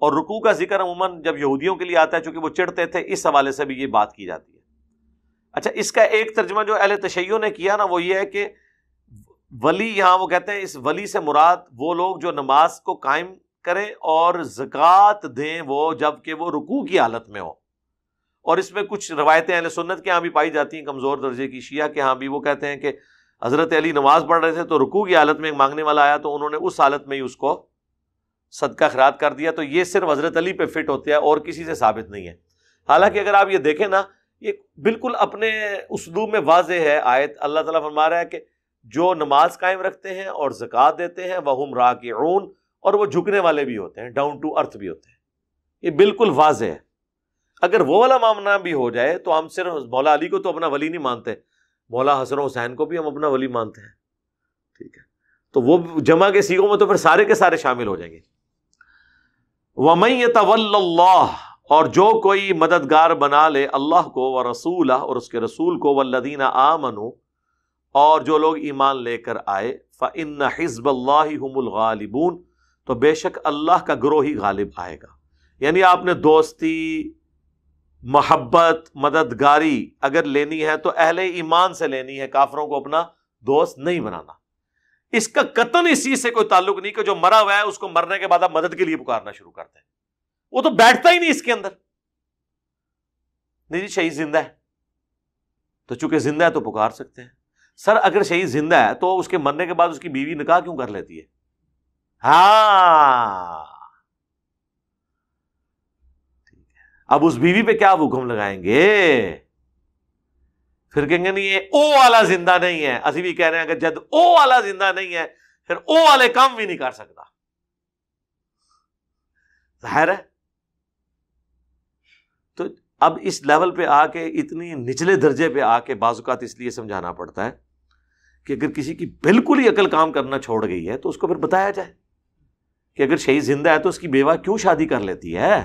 A: اور رکوع کا ذکر عموماً جب یہودیوں کے لیے آتا ہے چونکہ وہ چڑھتے تھے، اس حوالے سے بھی یہ بات کی جاتی ہے. اچھا، اس کا ایک ترجمہ جو اہل تشیع نے کیا نا وہ یہ ہے کہ ولی، یہاں وہ کہتے ہیں اس ولی سے مراد وہ لوگ جو نماز کو قائم کریں اور زکوٰۃ دیں وہ جب کہ وہ رکوع کی حالت میں ہو. اور اس میں کچھ روایتیں اہل سنت کے ہاں بھی پائی جاتی ہیں کمزور درجے کی. شیعہ کے ہاں بھی وہ کہتے ہیں کہ حضرت علی نماز پڑھ رہے تھے تو رکوع کی حالت میں ایک مانگنے والا آیا تو انہوں نے اس حالت میں ہی اس کو صدقہ خیرات کر دیا. تو یہ صرف حضرت علی پہ فٹ ہوتا ہے اور کسی سے ثابت نہیں ہے. حالانکہ اگر آپ یہ دیکھیں نا، یہ بالکل اپنے اسلوب میں واضح ہے آیت. اللہ تعالیٰ فرما رہا ہے کہ جو نماز قائم رکھتے ہیں اور زکوٰۃ دیتے ہیں وہم راکعون، اور وہ جھکنے والے بھی ہوتے ہیں، ڈاؤن ٹو ارتھ بھی ہوتے ہیں. یہ بالکل واضح ہے. اگر وہ والا معاملہ بھی ہو جائے تو ہم صرف مولا علی کو تو اپنا ولی نہیں مانتے، مولا حسن و حسین کو بھی ہم اپنا ولی مانتے ہیں. ٹھیک ہے، تو وہ جمع کے صیغوں میں تو پھر سارے کے سارے شامل ہو جائیں گے. وَمَن يَتَوَلَّ اللَّهَ، اور جو کوئی مددگار بنا لے اللہ کو وَرَسُولَهُ، اور اس کے رسول کو، وَالَّذِينَ آمَنُوا، اور جو لوگ ایمان لے کر آئے، فَإِنَّ حِزْبَ اللَّهِ هُمُ الْغَالِبُونَ، تو بے شک اللہ کا گروہ ہی غالب آئے گا. یعنی آپ نے دوستی، محبت، مددگاری اگر لینی ہے تو اہل ایمان سے لینی ہے، کافروں کو اپنا دوست نہیں بنانا. اس کا قطعاً اس چیز سے کوئی تعلق نہیں کہ جو مرا ہوا ہے اس کو مرنے کے بعد آپ مدد کے لیے پکارنا شروع کرتے ہیں. وہ تو بیٹھتا ہی نہیں اس کے اندر. نہیں جی شہید زندہ ہے تو چونکہ زندہ ہے تو پکار سکتے ہیں. سر اگر شہید زندہ ہے تو اس کے مرنے کے بعد اس کی بیوی نکاح کیوں کر لیتی ہے؟ ہاں اب اس بیوی پہ کیا حکم لگائیں گے؟ پھر کہیں گے نہیں یہ او والا زندہ نہیں ہے. اسی بھی کہہ رہے ہیں اگر جد او والا زندہ نہیں ہے پھر او والے کام بھی نہیں کر سکتا. ظاہر ہے. تو اب اس لیول پہ آ کے، اتنی نچلے درجے پہ آ کے بعض اوقات اس لیے سمجھانا پڑتا ہے کہ اگر کسی کی بالکل ہی عقل کام کرنا چھوڑ گئی ہے تو اس کو پھر بتایا جائے کہ اگر شہید زندہ ہے تو اس کی بیوہ کیوں شادی کر لیتی ہے.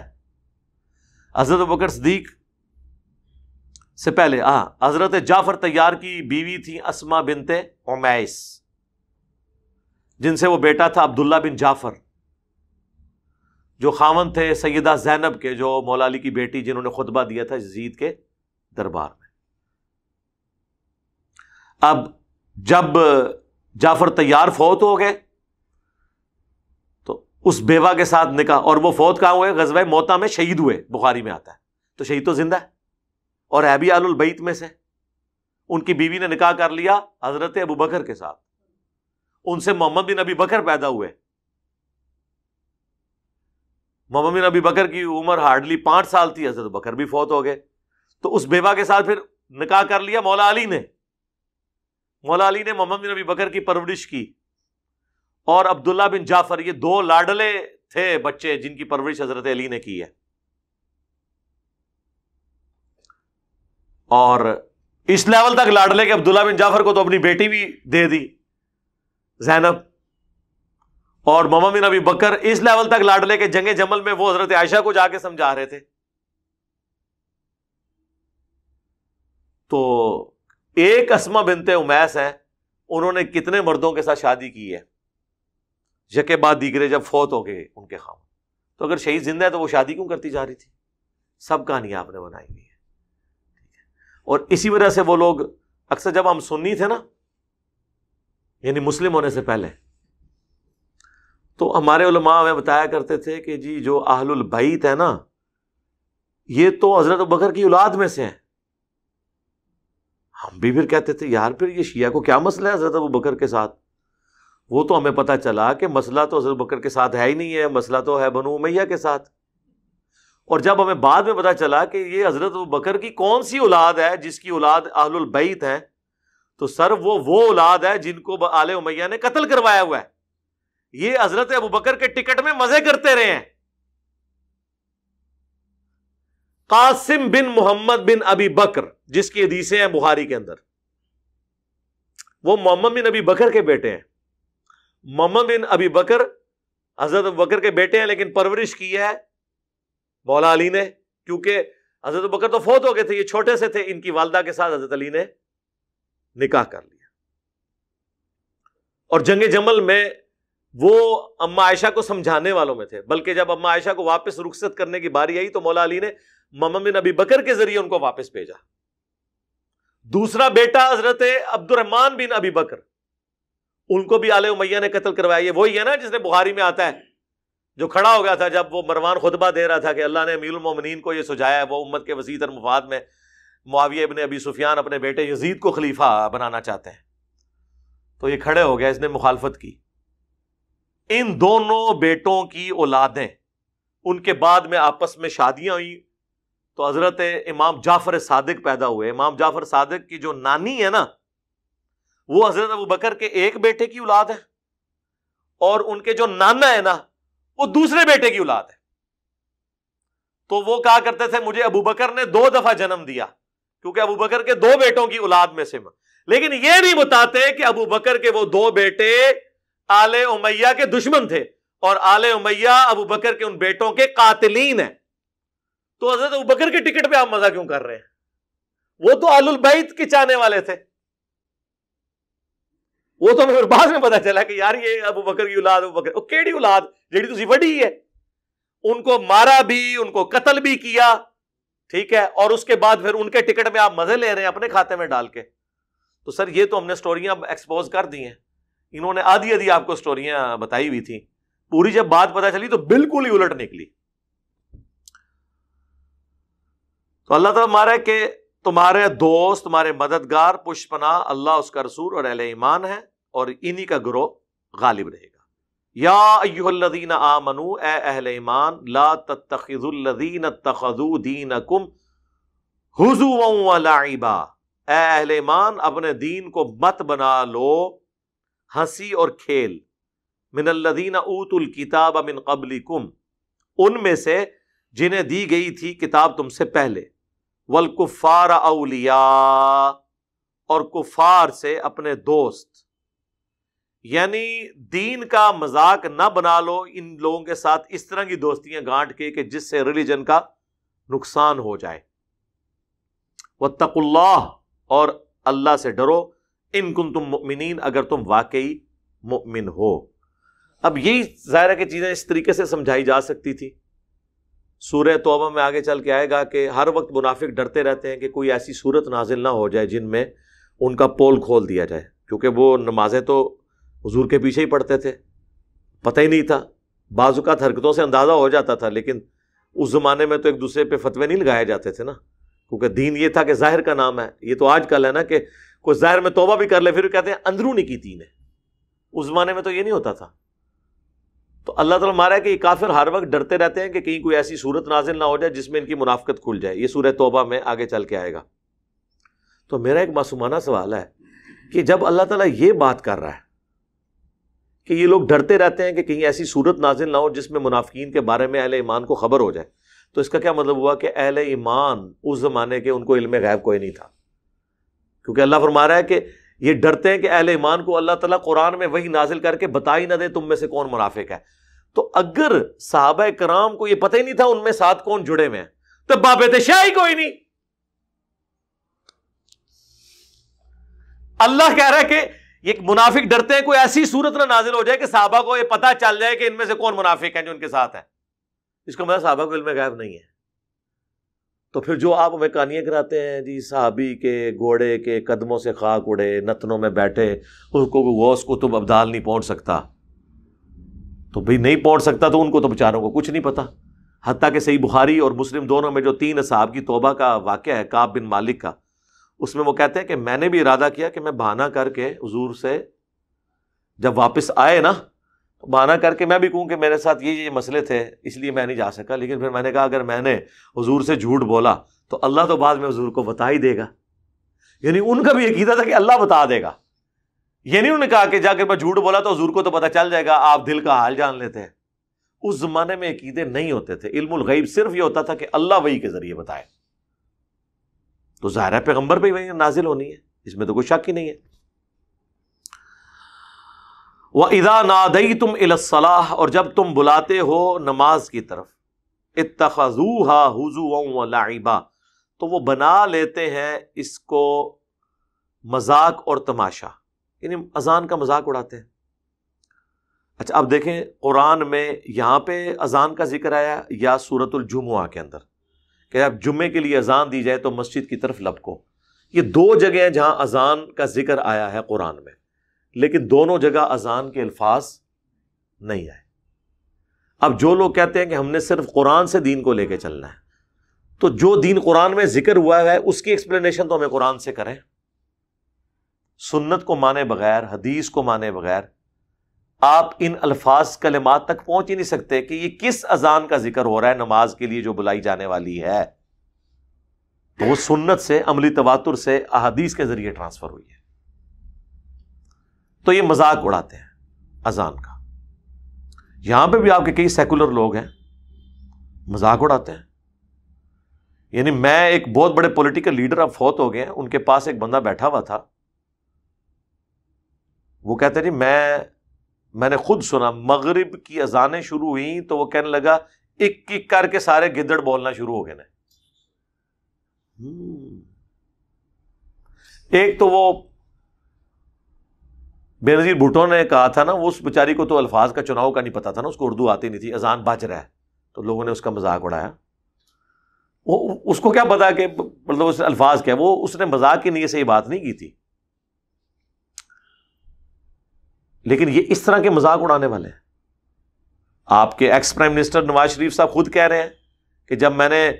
A: حضرت ابوبکر صدیق سے پہلے حضرت جعفر طیار کی بیوی تھی اسما بنت امیس، جن سے وہ بیٹا تھا عبداللہ بن جعفر، جو خاوند تھے سیدہ زینب کے، جو مولا علی کی بیٹی، جنہوں نے خطبہ دیا تھا یزید کے دربار میں. اب جب جعفر طیار فوت ہو گئے تو اس بیوہ کے ساتھ نکاح، اور وہ فوت کہاں ہوئے؟ غزوہ موتا میں شہید ہوئے، بخاری میں آتا ہے. تو شہید تو زندہ ہے اور ہے بھی اہل البیت میں سے. ان کی بیوی نے نکاح کر لیا حضرت ابوبکر کے ساتھ، ان سے محمد بن ابی بکر پیدا ہوئے. محمد بن ابی بکر کی عمر ہارڈلی 5 سال تھی، حضرت بکر بھی فوت ہو گئے. تو اس بیوہ کے ساتھ پھر نکاح کر لیا مولا علی نے. مولا علی نے محمد بن ابی بکر کی پرورش کی، اور عبداللہ بن جعفر، یہ 2 لاڈلے تھے بچے جن کی پرورش حضرت علی نے کی ہے. اور اس لیول تک لاڈلے کہ عبداللہ بن جعفر کو تو اپنی بیٹی بھی دے دی زینب، اور محمد بن ابی بکر اس لیول تک لاڈلے کہ جنگ جمل میں وہ حضرت عائشہ کو جا کے سمجھا رہے تھے. تو ایک اسما بنت امیس ہے، انہوں نے کتنے مردوں کے ساتھ شادی کی ہے یکے بعد دیگرے جب فوت ہو گئے ان کے خاوند. تو اگر شہید زندہ ہے تو وہ شادی کیوں کرتی جا رہی تھی؟ سب کہانی آپ نے بنائی ہوئی ہے. اور اسی وجہ سے وہ لوگ اکثر، جب ہم سنی تھے نا، یعنی مسلم ہونے سے پہلے، تو ہمارے علماء ہمیں بتایا کرتے تھے کہ جی جو اہل البیت ہے نا، یہ تو حضرت ابوبکر کی اولاد میں سے ہیں. ہم بھی پھر کہتے تھے یار پھر یہ شیعہ کو کیا مسئلہ ہے حضرت ابوبکر کے ساتھ؟ وہ تو ہمیں پتہ چلا کہ مسئلہ تو حضرت ابوبکر کے ساتھ ہے ہی نہیں ہے، مسئلہ تو ہے بنو امیہ کے ساتھ. اور جب ہمیں بعد میں پتہ چلا کہ یہ حضرت ابوبکر کی کون سی اولاد ہے جس کی اولاد اہل البیت ہیں، تو سر وہ اولاد ہے جن کو آل امیہ نے قتل کروایا ہوا ہے. یہ حضرت ابوبکر کے ٹکٹ میں مزے کرتے رہے ہیں. قاسم بن محمد بن ابی بکر، جس کی حدیثیں ہیں بخاری کے اندر، وہ محمد بن ابی بکر کے بیٹے ہیں. محمد بن ابی بکر حضرت ابوبکر کے بیٹے ہیں، لیکن پرورش کی ہے مولا علی نے، کیونکہ حضرت ابوبکر تو فوت ہو گئے تھے، یہ چھوٹے سے تھے. ان کی والدہ کے ساتھ حضرت علی نے نکاح کر لیا. اور جنگ جمل میں وہ اما عائشہ کو سمجھانے والوں میں تھے، بلکہ جب اما عائشہ کو واپس رخصت کرنے کی باری آئی تو مولا علی نے محمد بن ابی بکر کے ذریعے ان کو واپس بھیجا. دوسرا بیٹا حضرت عبد الرحمن بن ابی بکر، ان کو بھی آل امیہ نے قتل کروایا. یہ وہی ہے نا جس نے بخاری میں آتا ہے، جو کھڑا ہو گیا تھا جب وہ مروان خطبہ دے رہا تھا کہ اللہ نے امیر المومنین کو یہ سجایا ہے، وہ امت کے وسیع تر مفاد میں معاویہ ابن ابی سفیان اپنے بیٹے یزید کو خلیفہ بنانا چاہتے ہیں. تو یہ کھڑے ہو گیا، اس نے مخالفت کی. ان دونوں بیٹوں کی اولادیں ان کے بعد میں آپس میں شادیاں ہوئی، تو حضرت امام جعفر صادق پیدا ہوئے. امام جعفر صادق کی جو نانی ہے نا، وہ حضرت ابوبکر کے ایک بیٹے کی اولاد ہے، اور ان کے جو نانا ہے نا، وہ دوسرے بیٹے کی اولاد ہے. تو وہ کہا کرتے تھے مجھے ابوبکر نے 2 دفعہ جنم دیا، کیونکہ ابوبکر کے 2 بیٹوں کی اولاد میں سے. لیکن یہ نہیں بتاتے کہ ابوبکر کے وہ 2 بیٹے آل امیہ کے دشمن تھے، اور آل امیہ ابو بکر کے ان بیٹوں کے قاتلین ہیں، تو حضرت ابو بکر کے ٹکٹ پہ آپ مزہ کیوں کر رہے ہیں؟ وہ تو آل البیت کے چاہنے والے تھے. وہ تو ہمیں بعد میں پتا چلا کہ یار یہ ابو بکر کی اولاد، ابو بکر کیڑی اولاد جیڑی تسی وڈی ہے. ان کو مارا بھی، ان کو قتل بھی کیا، ٹھیک ہے، اور اس کے بعد پھر ان کے ٹکٹ میں آپ مزے لے رہے ہیں اپنے کھاتے میں ڈال کے. تو سر یہ تو ہم نے سٹوریاں ایکسپوز کر دی ہیں. انہوں نے آدھی آدھی آپ کو سٹوریاں بتائی ہوئی تھی، پوری جب بات پتا چلی تو بالکل ہی الٹ نکلی. تو اللہ تعالیٰ ہمارا ہے کہ تمہارے دوست، تمہارے مددگار، پشپناہ اللہ، اس کا رسول اور اہل ایمان ہے، اور انہی کا گروہ غالب رہے گا. یا ایھا الذین آمنوا، اے اہل ایمان، لا تتخذوا الذین اتخذوا دینکم ہزوا ولعبا، اے اہل ایمان اپنے دین کو مت بنا لو ہنسی اور کھیل. من الذین اوتوا الکتاب من قبلکم، ان میں سے جنہیں دی گئی تھی کتاب تم سے پہلے. والکفار اولیاء، اور کفار سے اپنے دوست. یعنی دین کا مذاق نہ بنا لو ان لوگوں کے ساتھ اس طرح کی دوستیاں گانٹ کے کہ جس سے ریلیجن کا نقصان ہو جائے. واتقوا اللہ، اور اللہ سے ڈرو، ان کنتم مؤمنین، اگر تم واقعی مؤمن ہو. اب یہی ظاہر ہے کہ چیزیں اس طریقے سے سمجھائی جا سکتی تھی. سورہ توبہ میں آگے چل کے آئے گا کہ ہر وقت منافق ڈرتے رہتے ہیں کہ کوئی ایسی صورت نازل نہ ہو جائے جن میں ان کا پول کھول دیا جائے، کیونکہ وہ نمازیں تو حضور کے پیچھے ہی پڑھتے تھے، پتہ ہی نہیں تھا. بعض اوقات حرکتوں سے اندازہ ہو جاتا تھا، لیکن اس زمانے میں تو ایک دوسرے پہ فتوے نہیں لگائے جاتے تھے نا، کیونکہ دین یہ تھا کہ ظاہر کا نام ہے. یہ تو آج کل ہے نا کہ کوئی ظاہر میں توبہ بھی کر لے پھر کہتے ہیں اندرونی کی دین ہے. اس زمانے میں تو یہ نہیں ہوتا تھا. تو اللہ تعالیٰ مارا ہے کہ یہ کافر ہر وقت ڈرتے رہتے ہیں کہ کہیں کوئی ایسی صورت نازل نہ ہو جائے جس میں ان کی منافقت کھل جائے. یہ سورہ توبہ میں آگے چل کے آئے گا. تو میرا ایک معصومانہ سوال ہے کہ جب اللہ تعالیٰ یہ بات کر رہا ہے کہ یہ لوگ ڈرتے رہتے ہیں کہ کہیں ایسی صورت نازل نہ ہو جس میں منافقین کے بارے میں اہل ایمان کو خبر ہو جائے، تو اس کا کیا مطلب ہوا کہ اہل ایمان اس زمانے کے ان کو علم غیب کوئی نہیں تھا؟ کیونکہ اللہ فرما رہا ہے کہ یہ ڈرتے ہیں کہ اہل ایمان کو اللہ تعالیٰ قرآن میں وہی نازل کر کے بتا ہی نہ دے تم میں سے کون منافق ہے. تو اگر صحابہ کرام کو یہ پتہ ہی نہیں تھا ان میں ساتھ کون جڑے ہوئے ہیں، تو بابت شاہی کوئی نہیں. اللہ کہہ رہا ہے کہ یہ منافق ڈرتے ہیں کوئی ایسی صورت نہ نازل ہو جائے کہ صحابہ کو یہ پتہ چل جائے کہ ان میں سے کون منافق ہیں جو ان کے ساتھ ہیں. اس کا مطلب صحابہ کو علم غیب نہیں ہے. تو پھر جو آپ ہمیں کہانیاں کراتے ہیں جی صحابی کے گھوڑے کے قدموں سے خاک اڑے، نتنوں میں بیٹھے، اس کو غوث قطب ابدال نہیں پہنچ سکتا، تو بھئی نہیں پہنچ سکتا تو ان کو تو بیچاروں کو کچھ نہیں پتا. حتیٰ کہ صحیح بخاری اور مسلم دونوں میں جو 3 اصحاب کی توبہ کا واقعہ ہے کعب بن مالک کا، اس میں وہ کہتے ہیں کہ میں نے بھی ارادہ کیا کہ میں بہانہ کر کے حضور سے جب واپس آئے نا، بہانہ کر کے میں بھی کہوں کہ میرے ساتھ یہ مسئلے تھے اس لیے میں نہیں جا سکا. لیکن پھر میں نے کہا اگر میں نے حضور سے جھوٹ بولا تو اللہ تو بعد میں حضور کو بتا ہی دے گا. یعنی ان کا بھی عقیدہ تھا کہ اللہ بتا دے گا. یہ نہیں انہوں نے کہا کہ جا کے میں جھوٹ بولا تو حضور کو تو پتہ چل جائے گا، آپ دل کا حال جان لیتے ہیں. اس زمانے میں عقیدے نہیں ہوتے تھے. علم الغیب صرف یہ ہوتا تھا کہ اللہ وحی کے ذریعے بتائے. تو ظاہر ہے پیغمبر پہ وحی نازل ہونی ہے، اس میں تو کوئی شک ہی نہیں ہے. وَإِذَا نَادَيْتُمْ إِلَى الصَّلَاةِ، اور جب تم بلاتے ہو نماز کی طرف، اتَّخَذُوهَا هُزُوًا وَلَعِبًا، تو وہ بنا لیتے ہیں اس کو مذاق اور تماشا، یعنی اذان کا مذاق اڑاتے ہیں. اچھا اب دیکھیں قرآن میں یہاں پہ اذان کا ذکر آیا یا سورۃ الجمعہ کے اندر کہ اب جمعے کے لیے اذان دی جائے تو مسجد کی طرف لپکو. یہ 2 جگہ ہیں جہاں اذان کا ذکر آیا ہے قرآن میں، لیکن دونوں جگہ اذان کے الفاظ نہیں آئے. اب جو لوگ کہتے ہیں کہ ہم نے صرف قرآن سے دین کو لے کے چلنا ہے، تو جو دین قرآن میں ذکر ہوا ہے اس کی ایکسپلینیشن تو ہمیں قرآن سے کریں. سنت کو مانے بغیر، حدیث کو مانے بغیر آپ ان الفاظ کلمات تک پہنچ ہی نہیں سکتے کہ یہ کس اذان کا ذکر ہو رہا ہے نماز کے لیے جو بلائی جانے والی ہے. تو وہ سنت سے، عملی تواتر سے، احادیث کے ذریعے ٹرانسفر ہوئی ہے. تو یہ مذاق اڑاتے ہیں اذان کا. یہاں پہ بھی آپ کے کئی سیکولر لوگ ہیں مذاق اڑاتے ہیں. یعنی میں ایک بہت بڑے پولیٹیکل لیڈر اب فوت ہو گئے ہیں، ان کے پاس ایک بندہ بیٹھا ہوا تھا، وہ کہتے ہیں جی میں میں نے خود سنا، مغرب کی اذانیں شروع ہوئیں تو وہ کہنے لگا ایک ایک کر کے سارے گدڑ بولنا شروع ہو گئے نا۔ ایک تو وہ بے نظیر بھٹو نے کہا تھا نا، وہ اس بیچاری کو تو الفاظ کا چناؤ کا نہیں پتا تھا نا، اس کو اردو آتی نہیں تھی، اذان بج رہا ہے تو لوگوں نے اس کا مذاق اڑایا۔ وہ اس کو کیا پتا کہ مطلب اس الفاظ کیا، وہ اس نے مذاق کی نیت سے یہ بات نہیں کی تھی، لیکن یہ اس طرح کے مذاق اڑانے والے ہیں۔ آپ کے ex prime minister Nawaz Sharif صاحب خود کہہ رہے ہیں کہ جب میں نے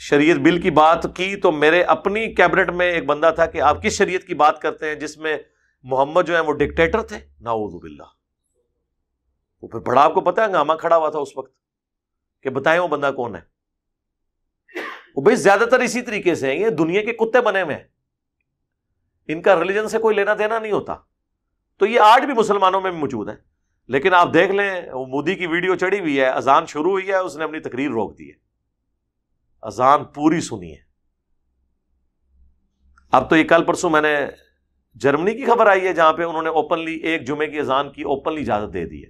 A: شریعت بل کی بات کی تو میرے اپنی کیبنٹ میں ایک بندہ تھا کہ آپ کس شریعت کی بات کرتے ہیں جس میں محمد جو ہے وہ ڈکٹیٹر تھے، نعوذ باللہ۔ وہ پھر بڑا آپ کو پتا ہے ہنگامہ کھڑا ہوا تھا اس وقت کہ بتائیں وہ بندہ کون ہے۔ وہ بھائی زیادہ تر اسی طریقے سے ہیں، یہ دنیا کے کتے بنے ہوئے ہیں، ان کا ریلیجن سے کوئی لینا دینا نہیں ہوتا۔ تو یہ آج بھی مسلمانوں میں بھی موجود ہے، لیکن آپ دیکھ لیں وہ مودی کی ویڈیو چڑھی ہوئی ہے، اذان شروع ہوئی ہے، اس نے اپنی تقریر روک دی ہے، اذان پوری سنی ہے۔ اب تو یہ کل پرسوں میں نے جرمنی کی خبر آئی ہے جہاں پہ انہوں نے اوپنلی ایک جمعے کی اذان کی اوپنلی اجازت دے دی ہے۔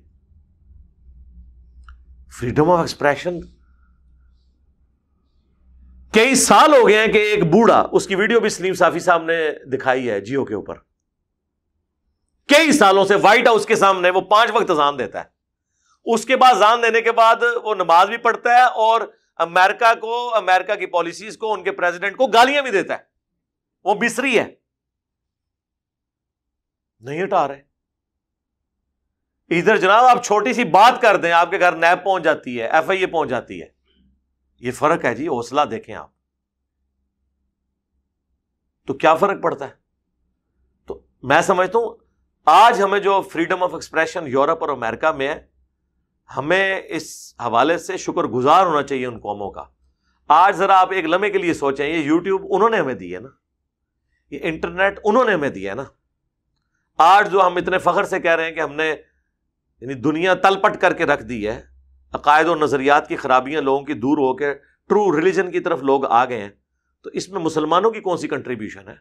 A: Freedom of expression. کئی سال ہو گئے ہیں کہ ایک بوڑھا، اس کی ویڈیو بھی سلیم صافی صاحب نے دکھائی ہے جیو کے اوپر، کئی سالوں سے وائٹ ہاؤس کے سامنے وہ 5 وقت اذان دیتا ہے، اس کے بعد اذان دینے کے بعد وہ نماز بھی پڑھتا ہے اور امریکہ کو، امریکہ کی پالیسیز کو، ان کے پریزیڈنٹ کو گالیاں بھی دیتا ہے۔ وہ مصری ہے، نہیں ہٹا رہے۔ ادھر جناب آپ چھوٹی سی بات کر دیں، آپ کے گھر نیب پہنچ جاتی ہے، ایف آئی اے پہنچ جاتی ہے۔ یہ فرق ہے جی، حوصلہ دیکھیں آپ، تو کیا فرق پڑتا ہے۔ تو میں سمجھتا ہوں آج ہمیں جو فریڈم آف ایکسپریشن یورپ اور امریکہ میں ہے، ہمیں اس حوالے سے شکر گزار ہونا چاہیے ان قوموں کا۔ آج ذرا آپ ایک لمحے کے لیے سوچیں، یہ یوٹیوب انہوں نے ہمیں دی ہے نا، یہ انٹرنیٹ انہوں نے ہمیں دیا ہے نا۔ آج جو ہم اتنے فخر سے کہہ رہے ہیں کہ ہم نے یعنی دنیا تلپٹ کر کے رکھ دی ہے، عقائد و نظریات کی خرابیاں لوگوں کی دور ہو کے ٹرو ریلیجن کی طرف لوگ آ گئے ہیں، تو اس میں مسلمانوں کی کون سی کنٹریبیوشن ہے؟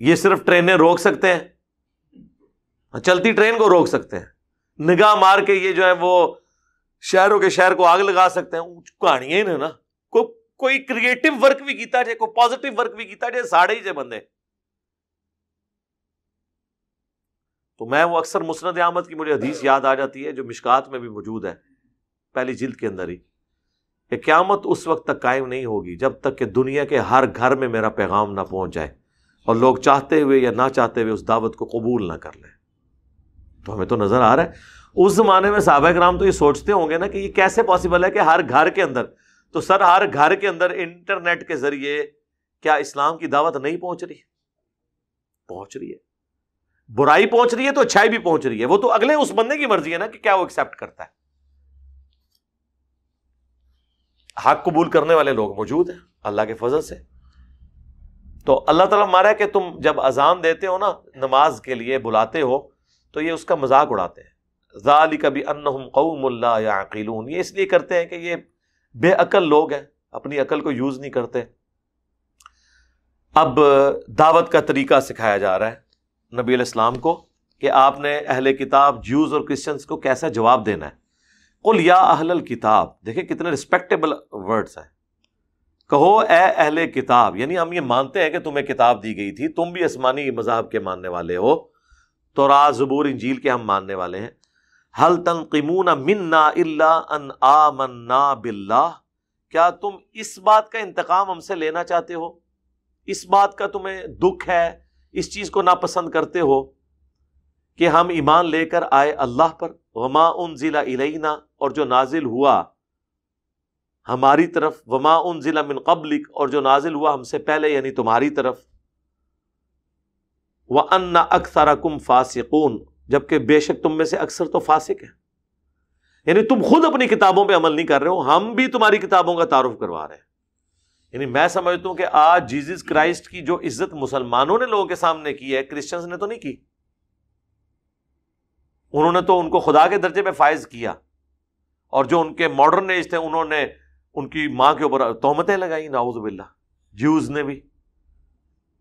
A: یہ صرف ٹرینیں روک سکتے ہیں، چلتی ٹرین کو روک سکتے ہیں، نگاہ مار کے یہ جو ہے وہ شہروں کے شہر کو آگ لگا سکتے ہیں، کہانیاں ہی نا، کوئی کریٹو ورک بھی کیتا جائے، کوئی پازیٹیو ورک بھی کیتا جائے، ساڑھے ہی سے بندے۔ تو میں وہ اکثر مسند احمد کی مجھے حدیث یاد آ جاتی ہے جو مشکات میں بھی موجود ہے، پہلی جلد کے اندر ہی، کہ قیامت اس وقت تک قائم نہیں ہوگی جب تک کہ دنیا کے ہر گھر میں میرا پیغام نہ پہنچ جائے اور لوگ چاہتے ہوئے یا نہ چاہتے ہوئے اس دعوت کو قبول نہ کر لیں۔ تو ہمیں تو نظر آ رہا ہے اس زمانے میں صحابہ کرام تو یہ سوچتے ہوں گے نا کہ یہ کیسے پاسبل ہے کہ ہر گھر کے اندر، تو سر ہر گھر کے اندر انٹرنیٹ کے ذریعے کیا اسلام کی دعوت نہیں پہنچ رہی؟ پہنچ رہی ہے۔ برائی پہنچ رہی ہے تو اچھائی بھی پہنچ رہی ہے، وہ تو اگلے اس بندے کی مرضی ہے نا کہ کیا وہ ایکسپٹ کرتا ہے۔ حق قبول کرنے والے لوگ موجود ہیں اللہ کے فضل سے۔ تو اللہ تعالیٰ ہمارا کہ تم جب اذان دیتے ہو نا، نماز کے لیے بلاتے ہو، تو یہ اس کا مذاق اڑاتے ہیں۔ ذالک بانہم قوم لا یعقلون، یہ اس لیے کرتے ہیں کہ یہ بے عقل لوگ ہیں، اپنی عقل کو یوز نہیں کرتے۔ اب دعوت کا طریقہ سکھایا جا رہا ہے نبی علیہ السلام کو کہ آپ نے اہل کتاب جیوز اور کرسچنز کو کیسا جواب دینا ہے۔ قل یا اہل الکتاب، دیکھیں کتنے رسپیکٹیبل ورڈز ہیں۔ کہو اے اہل کتاب، یعنی ہم یہ مانتے ہیں کہ تمہیں کتاب دی گئی تھی، تم بھی آسمانی مذاہب کے ماننے والے ہو، تورات زبور انجیل کے ہم ماننے والے ہیں۔ هل تنقمون منا الا ان آمنا باللہ، کیا تم اس بات کا انتقام ہم سے لینا چاہتے ہو، اس بات کا تمہیں دکھ ہے، اس چیز کو ناپسند کرتے ہو کہ ہم ایمان لے کر آئے اللہ پر، وما انزل الینا، اور جو نازل ہوا ہماری طرف، وما انزل من قبلک، اور جو نازل ہوا ہم سے پہلے یعنی تمہاری طرف، وان اکثرکم فاسقون، جبکہ بے شک تم میں سے اکثر تو فاسق ہیں۔ یعنی تم خود اپنی کتابوں پہ عمل نہیں کر رہے ہو، ہم بھی تمہاری کتابوں کا تعارف کروا رہے ہیں۔ یعنی میں سمجھتا ہوں کہ آج جیزس کرائسٹ کی جو عزت مسلمانوں نے لوگوں کے سامنے کی ہے، کرسچنز نے تو نہیں کی۔ انہوں نے تو ان کو خدا کے درجے پہ فائز کیا، اور جو ان کے ماڈرن ایج تھے انہوں نے ان کی ماں کے اوپر تہمتیں لگائی، نعوذ باللہ۔ جیوز نے بھی،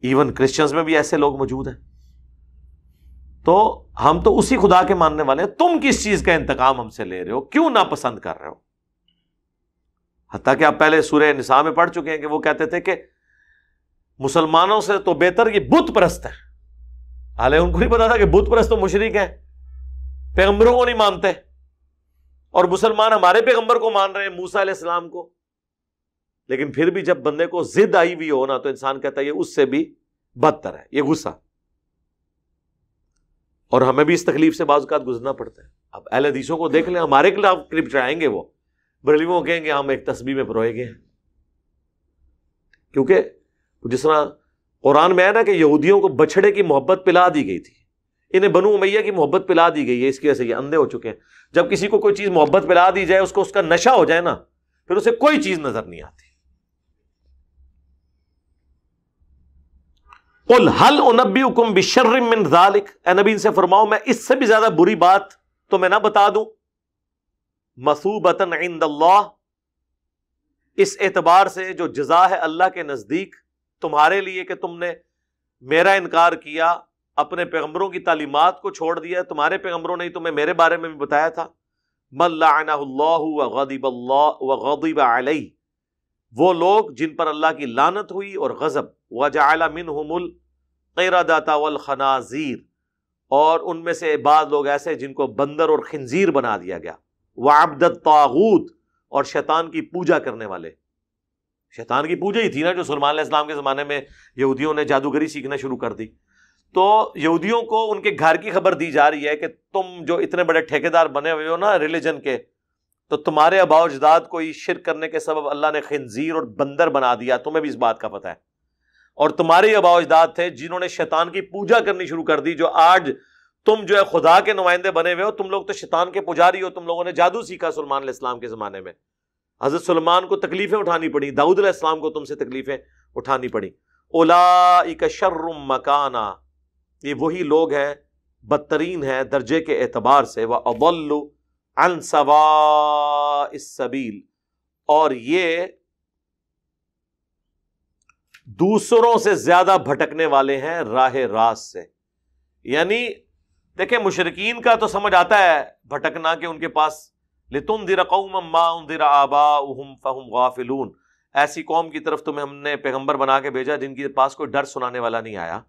A: ایون کرسچنز میں بھی ایسے لوگ موجود ہیں۔ تو ہم تو اسی خدا کے ماننے والے ہیں، تم کس چیز کا انتقام ہم سے لے رہے ہو، کیوں ناپسند کر رہے ہو؟ حتیٰ کہ آپ پہلے سورہ نساء میں پڑھ چکے ہیں کہ وہ کہتے تھے کہ مسلمانوں سے تو بہتر یہ بت پرست ہیں، حالانکہ ان کو نہیں پتا تھا کہ بت پرست تو مشرک ہیں، پیغمبروں کو نہیں مانتے، اور مسلمان ہمارے پیغمبر کو مان رہے ہیں، موسیٰ علیہ السلام کو. لیکن پھر بھی جب بندے کو ضد آئی ہوئی ہو نا تو انسان کہتا ہے یہ اس سے بھی بدتر ہے، یہ غصہ. اور ہمیں بھی اس تکلیف سے بعض اوقات گزرنا پڑتا ہے. اب اہل حدیثوں کو دیکھ لیں، ہمارے خلاف کلپ چڑھائیں گے، وہ بریلویوں کو کہیں گے ہم ایک تسبیح میں پروئے گئے ہیں. کیونکہ جس طرح قرآن میں ہے نا کہ یہودیوں کو بچڑے کی محبت پلا دی گئی تھی، انہیں بنو امیہ کی محبت پلا دی گئی ہے، اس کی وجہ سے یہ اندھے ہو چکے ہیں. جب کسی کو کوئی چیز محبت پلا دی جائے، اس کو اس کا نشہ ہو جائے نا، پھر اسے کوئی چیز نظر نہیں آتی. قل هل انبئکم بشر من ذلک، اے نبی ان سے فرماؤ میں اس سے بھی زیادہ بری بات تمہیں نہ بتا دوں. مثوبۃ عند اللہ، اس اعتبار سے جو جزا ہے اللہ کے نزدیک تمہارے لیے کہ تم نے میرا انکار کیا، اپنے پیغمبروں کی تعلیمات کو چھوڑ دیا. تمہارے پیغمبروں نے تمہیں میرے بارے میں بھی بتایا تھا. من لعنہ اللہ وغضب علیہ، وہ لوگ جن پر اللہ کی لعنت ہوئی اور غضب. وجعل منہم القردۃ والخنازیر، اور ان میں سے بعض لوگ ایسے جن کو بندر اور خنزیر بنا دیا گیا. وعبد الطاغوت، اور شیطان کی پوجا کرنے والے. شیطان کی پوجا ہی تھی نا جو سلیمان علیہ السلام کے زمانے میں یہودیوں نے جادوگری سیکھنا شروع کر دی. تو یہودیوں کو ان کے گھر کی خبر دی جا رہی ہے کہ تم جو اتنے بڑے ٹھیکیدار بنے ہوئے ہو نا ریلیجن کے، تو تمہارے آباء و اجداد کو یہ شرک کرنے کے سبب اللہ نے خنزیر اور بندر بنا دیا. تمہیں بھی اس بات کا پتہ ہے. اور تمہارے آباء و اجداد تھے جنہوں نے شیطان کی پوجا کرنی شروع کر دی. جو آج تم جو ہے خدا کے نمائندے بنے ہوئے ہو، تم لوگ تو شیطان کے پجاری ہو. تم لوگوں نے جادو سیکھا سلیمان علیہ السلام کے زمانے میں. حضرت سلیمان کو تکلیفیں اٹھانی پڑی، داؤد علیہ السلام کو تم سے تکلیفیں اٹھانی پڑی. اولئک شر مکانا، یہ وہی لوگ ہیں بدترین ہیں درجے کے اعتبار سے. وَأَضَلُّ عَنْ سَوَاءِ السَّبِيلِ، اور یہ دوسروں سے زیادہ بھٹکنے والے ہیں راہ راست سے. یعنی دیکھیں مشرکین کا تو سمجھ آتا ہے بھٹکنا کہ ان کے پاس لِتُنذِرَ قَوْمًا مَّا أُنذِرَ آبَاؤُهُمْ فَهُمْ غَافِلُونَ، ایسی قوم کی طرف تمہیں ہم نے پیغمبر بنا کے بھیجا جن کے پاس کوئی ڈر سنانے والا نہیں آیا.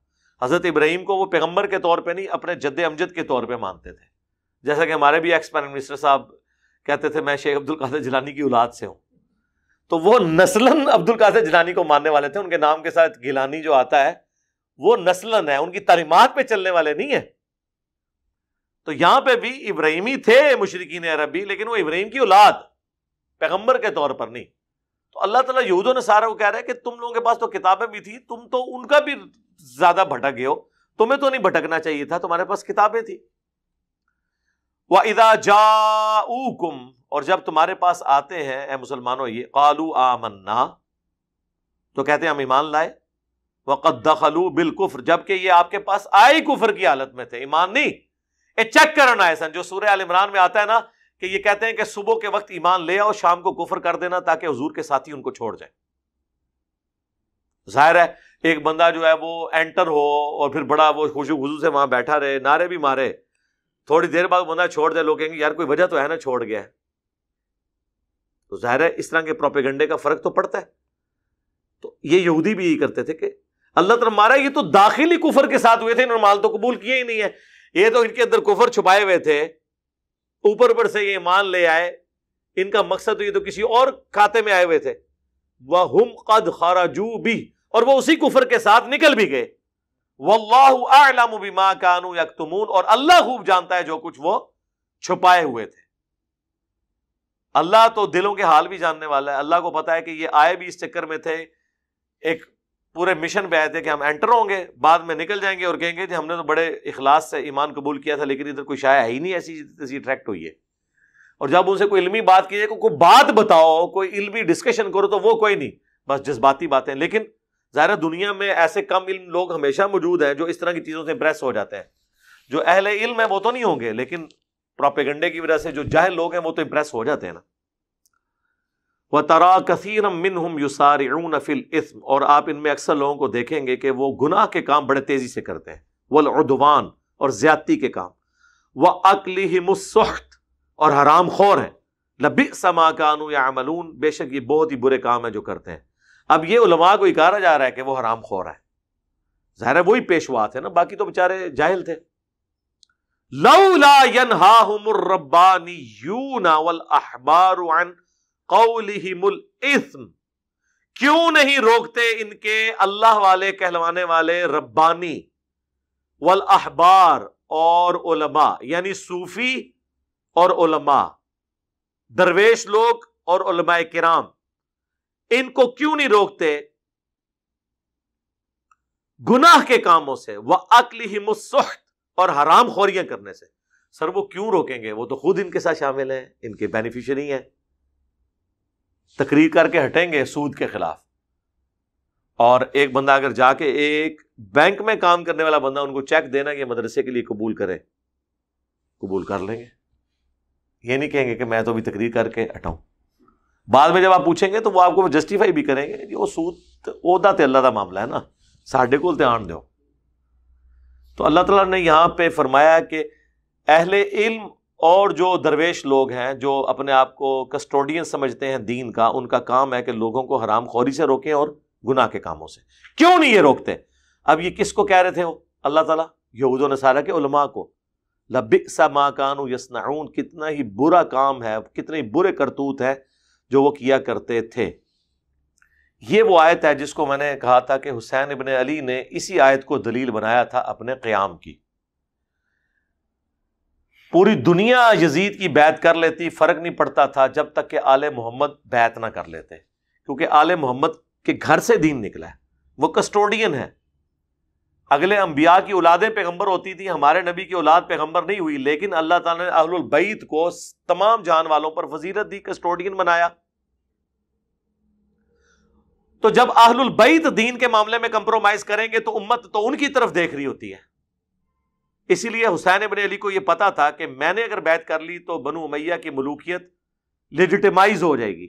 A: حضرت ابراہیم کو وہ پیغمبر کے طور پہ نہیں اپنے جد امجد کے طور پہ مانتے تھے. جیسا کہ ہمارے بھی ایکس پرائم منسٹر صاحب کہتے تھے میں شیخ عبد القادر جیلانی کی اولاد سے ہوں. تو وہ نسلاً عبد القادر جیلانی کو ماننے والے تھے. ان کے نام کے ساتھ گیلانی جو آتا ہے وہ نسلاً ہے، ان کی تعلیمات پہ چلنے والے نہیں ہیں. تو یہاں پہ بھی ابراہیمی تھے مشرکین عربی، لیکن وہ ابراہیم کی اولاد، پیغمبر کے طور پر نہیں. تو اللہ تعالیٰ یہود و نصارہ کو کہہ رہا ہے کہ تم لوگوں کے پاس تو کتابیں بھی تھی، تم تو ان کا بھی زیادہ بھٹک گئے ہو. تمہیں تو نہیں بھٹکنا چاہیے تھا، تمہارے پاس کتابیں تھی. وَإِذَا جَاءُوكُمْ، اور جب تمہارے پاس آتے ہیں اے مسلمانوں یہ قَالُوا آمَنَّا، تو کہتے ہیں ہم ایمان لائے. وَقَدْ دَخَلُوا بِالْكُفْرِ، جبکہ یہ آپ کے پاس آئے کفر کی حالت میں تھے، ایمان نہیں، چیک کرنا ہے سن. جو سورہ آل عمران میں آتا ہے نا کہ یہ کہتے ہیں کہ صبح کے وقت ایمان لے آؤ، شام کو کفر کر دینا تاکہ حضور کے ساتھی ان کو چھوڑ جائیں. ظاہر ہے ایک بندہ جو ہے وہ انٹر ہو اور پھر بڑا وہ خوشو خضو سے وہاں بیٹھا رہے، نعرے بھی مارے، تھوڑی دیر بعد بندہ چھوڑ دے، لوگ کہیں گے یار کوئی وجہ تو ہے نا چھوڑ گیا ہے. تو ظاہر ہے اس طرح کے پروپیگنڈے کا فرق تو پڑتا ہے. تو یہ یہودی بھی یہی کرتے تھے کہ اللہ تعالیٰ مارا یہ تو داخلی کفر کے ساتھ ہوئے تھے، انہوں نے مال تو قبول کیا ہی نہیں ہے، یہ تو ان کے اندر کفر چھپائے ہوئے تھے، اوپر پر سے یہ ایمان لے آئے. ان کا مقصد تو یہ تو کسی اور کھاتے میں آئے ہوئے تھے. وَهُمْ قَدْ خَرَجُوا بِهِ، اور وہ اسی کفر کے ساتھ نکل بھی گئے. وَاللَّهُ أَعْلَمُ بِمَا كَانُوا يَكْتُمُونَ، اور اللہ خوب جانتا ہے جو کچھ وہ چھپائے ہوئے تھے. اللہ تو دلوں کے حال بھی جاننے والا ہے. اللہ کو پتا ہے کہ یہ آئے بھی اس چکر میں تھے، ایک پورے مشن پہ آئے تھے کہ ہم انٹر ہوں گے، بعد میں نکل جائیں گے اور کہیں گے کہ ہم نے تو بڑے اخلاص سے ایمان قبول کیا تھا، لیکن ادھر کوئی شے ہے ہی نہیں ایسی اٹریکٹ ہوئی ہے. اور جب ان سے کوئی علمی بات کی جائے، کوئی بات بتاؤ، کوئی علمی ڈسکشن کرو، تو وہ کوئی نہیں، بس جذباتی باتیں. لیکن ظاہر دنیا میں ایسے کم علم لوگ ہمیشہ موجود ہیں جو اس طرح کی چیزوں سے امپریس ہو جاتے ہیں. جو اہل علم ہیں وہ تو نہیں ہوں گے، لیکن پروپیگنڈے کی وجہ سے جو جاہل لوگ ہیں وہ تو امپریس ہو جاتے ہیں نا. وَتَرَى كَثِيرًا مِّنْهُمْ يُسَارِعُونَ فِي الْإِثْمِ، اور آپ ان میں اکثر لوگوں کو دیکھیں گے کہ وہ گناہ کے کام بڑے تیزی سے کرتے ہیں. وَالْعُدْوَانِ، اور زیادتی کے کام، وَأَكْلِهِمُ السُّحْتَ اور حرام خور ہیں، لَبِئْسَ مَا كَانُوا يَعْمَلُونَ بے شک یہ بہت ہی برے کام ہیں جو کرتے ہیں۔ اب یہ علماء کو اکارا جا رہا ہے کہ وہ حرام خور ہے، ظاہر ہے وہی پیشوا تھے نا، باقی تو بےچارے جاہل تھے۔ لولا ينهاهم الربانيون والاحبار عن قولهم الاثم، کیوں نہیں روکتے ان کے اللہ والے کہلوانے والے ربانی والاحبار اور علماء، یعنی صوفی اور علماء، درویش لوگ اور علماء کرام، ان کو کیوں نہیں روکتے گناہ کے کاموں سے، وَأَكْلِهِمُ السُّحْتَ اور حرام خوریاں کرنے سے؟ سر وہ کیوں روکیں گے؟ وہ تو خود ان کے ساتھ شامل ہیں، ان کے بینیفیشری ہیں، تقریر کر کے ہٹیں گے سود کے خلاف۔ اور ایک بندہ اگر جا کے ایک بینک میں کام کرنے والا بندہ ان کو چیک دینا کہ مدرسے کے لیے قبول کرے، قبول کر لیں گے، یہ نہیں کہیں گے کہ میں تو ابھی تقریر کر کے ہٹاؤں۔ بعد میں جب آپ پوچھیں گے تو وہ آپ کو جسٹیفائی بھی کریں گے، وہ سود عہدہ تے اللہ کا معاملہ ہے نا، ساڈے کول تے آن دیو۔ تو اللہ تعالیٰ نے یہاں پہ فرمایا کہ اہل علم اور جو درویش لوگ ہیں جو اپنے آپ کو کسٹوڈین سمجھتے ہیں دین کا، ان کا کام ہے کہ لوگوں کو حرام خوری سے روکیں اور گناہ کے کاموں سے۔ کیوں نہیں یہ روکتے؟ اب یہ کس کو کہہ رہے تھے وہ اللہ تعالیٰ؟ یہود و نصارہ کے علماء کو۔ لَبِئْسَ مَا كَانُوا يَصْنَعُونَ، کتنا ہی برا کام ہے، کتنے ہی برے کرتوت ہے جو وہ کیا کرتے تھے۔ یہ وہ آیت ہے جس کو میں نے کہا تھا کہ حسین ابن علی نے اسی آیت کو دلیل بنایا تھا اپنے قیام کی۔ پوری دنیا یزید کی بیعت کر لیتی، فرق نہیں پڑتا تھا جب تک کہ آل محمد بیعت نہ کر لیتے، کیونکہ آل محمد کے گھر سے دین نکلا ہے، وہ کسٹوڈین ہے۔ اگلے انبیاء کی اولادیں پیغمبر ہوتی تھی، ہمارے نبی کی اولاد پیغمبر نہیں ہوئی، لیکن اللہ تعالیٰ نے اہل البیت کو تمام جان والوں پر فضیلت دی، کسٹوڈین بنایا۔ تو جب اہل البیت دین کے معاملے میں کمپرومائز کریں گے تو امت تو ان کی طرف دیکھ رہی ہوتی ہے۔ اسی لیے حسین ابن علی کو یہ پتا تھا کہ میں نے اگر بیعت کر لی تو بنو امیہ کی ملوکیت لیجیٹیمائز ہو جائے گی،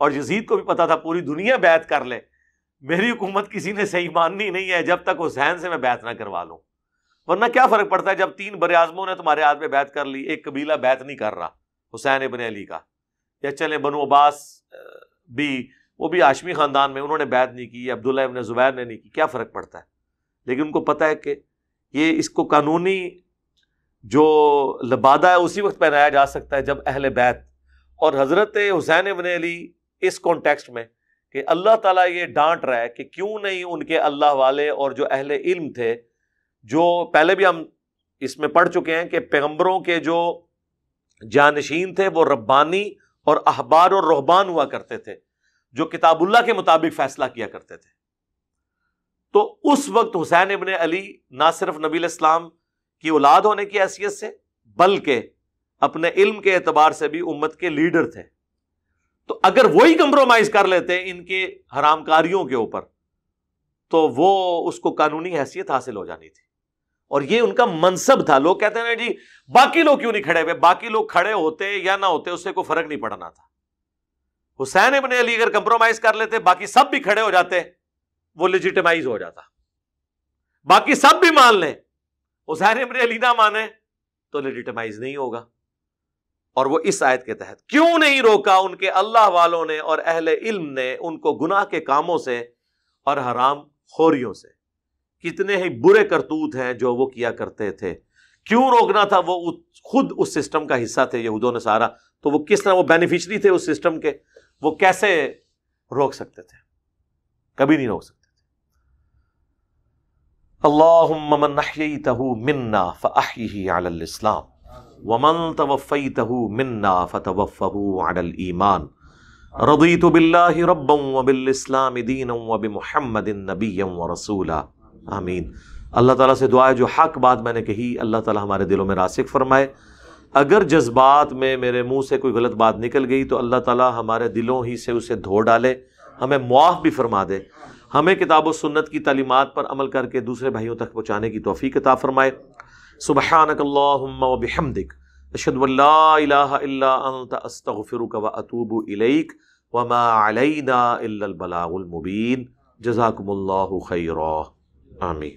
A: اور یزید کو بھی پتا تھا پوری دنیا بیعت کر لے، میری حکومت کسی نے صحیح ماننی نہیں ہے جب تک حسین سے میں بیعت نہ کروا لوں، ورنہ کیا فرق پڑتا ہے جب 3 بر اعظموں نے تمہارے ہاتھ میں بیعت کر لی، ایک قبیلہ بیعت نہیں کر رہا حسین ابن علی کا، یا چلے بنو عباس بھی، وہ بھی ہاشمی خاندان میں، انہوں نے بیعت نہیں کی، عبداللہ ابن زبیر نے نہیں کی، کیا فرق پڑتا ہے؟ لیکن ان کو پتا ہے کہ یہ اس کو قانونی جو لبادہ ہے اسی وقت پہنایا جا سکتا ہے جب اہل بیت، اور حضرت حسین ابن علی اس کانٹیکسٹ میں کہ اللہ تعالیٰ یہ ڈانٹ رہا ہے کہ کیوں نہیں ان کے اللہ والے اور جو اہل علم تھے، جو پہلے بھی ہم اس میں پڑھ چکے ہیں کہ پیغمبروں کے جو جانشین تھے وہ ربانی اور احبار اور رہبان ہوا کرتے تھے جو کتاب اللہ کے مطابق فیصلہ کیا کرتے تھے۔ تو اس وقت حسین ابن علی نہ صرف نبی علیہ السلام کی اولاد ہونے کی حیثیت سے بلکہ اپنے علم کے اعتبار سے بھی امت کے لیڈر تھے۔ تو اگر وہی کمپرومائز کر لیتے ان کے حرام کاریوں کے اوپر تو وہ اس کو قانونی حیثیت حاصل ہو جانی تھی، اور یہ ان کا منصب تھا۔ لوگ کہتے ہیں جی باقی لوگ کیوں نہیں کھڑے ہوئے؟ باقی لوگ کھڑے ہوتے یا نہ ہوتے اس سے کوئی فرق نہیں پڑنا تھا۔ حسین ابن علی اگر کمپرومائز کر لیتے، باقی سب بھی کھڑے ہو جاتے، وہ لیجیٹیمائز ہو جاتا۔ باقی سب بھی مان لیں، حسین ابن علی نہ مانے تو لیجیٹیمائز نہیں ہوگا۔ اور وہ اس آیت کے تحت کیوں نہیں روکا ان کے اللہ والوں نے اور اہل علم نے ان کو گناہ کے کاموں سے اور حرام خوریوں سے؟ کتنے ہی برے کرتوت ہیں جو وہ کیا کرتے تھے۔ کیوں روکنا تھا؟ وہ خود اس سسٹم کا حصہ تھے، یہود و نصارہ، تو وہ کس طرح وہ بینیفیشری تھے اس سسٹم کے، وہ کیسے روک سکتے تھے؟ کبھی نہیں روک سکتے تھے۔ اللہم من احییتہ منا فاحیہ علی الاسلام ومن توفیتہ منا فتوفہ علی الایمان رضیت باللہ ربا وبالاسلام دینا وبمحمد نبیا ورسولا، آمین۔ اللہ تعالیٰ سے دعا ہے جو حق بات میں نے کہی اللہ تعالیٰ ہمارے دلوں میں راسخ فرمائے، اگر جذبات میں میرے منہ سے کوئی غلط بات نکل گئی تو اللہ تعالیٰ ہمارے دلوں ہی سے اسے دھو ڈالے، ہمیں معاف بھی فرما دے، ہمیں کتاب و سنت کی تعلیمات پر عمل کر کے دوسرے بھائیوں تک پہنچانے کی توفیق عطا فرمائے۔ سبحانک اللہم وبحمدک اشہد ان لا الہ الا انت استغفرک واتوب الیک وما علینا الا البلاغ المبین۔ جزاکم اللہ خیرا، آمین۔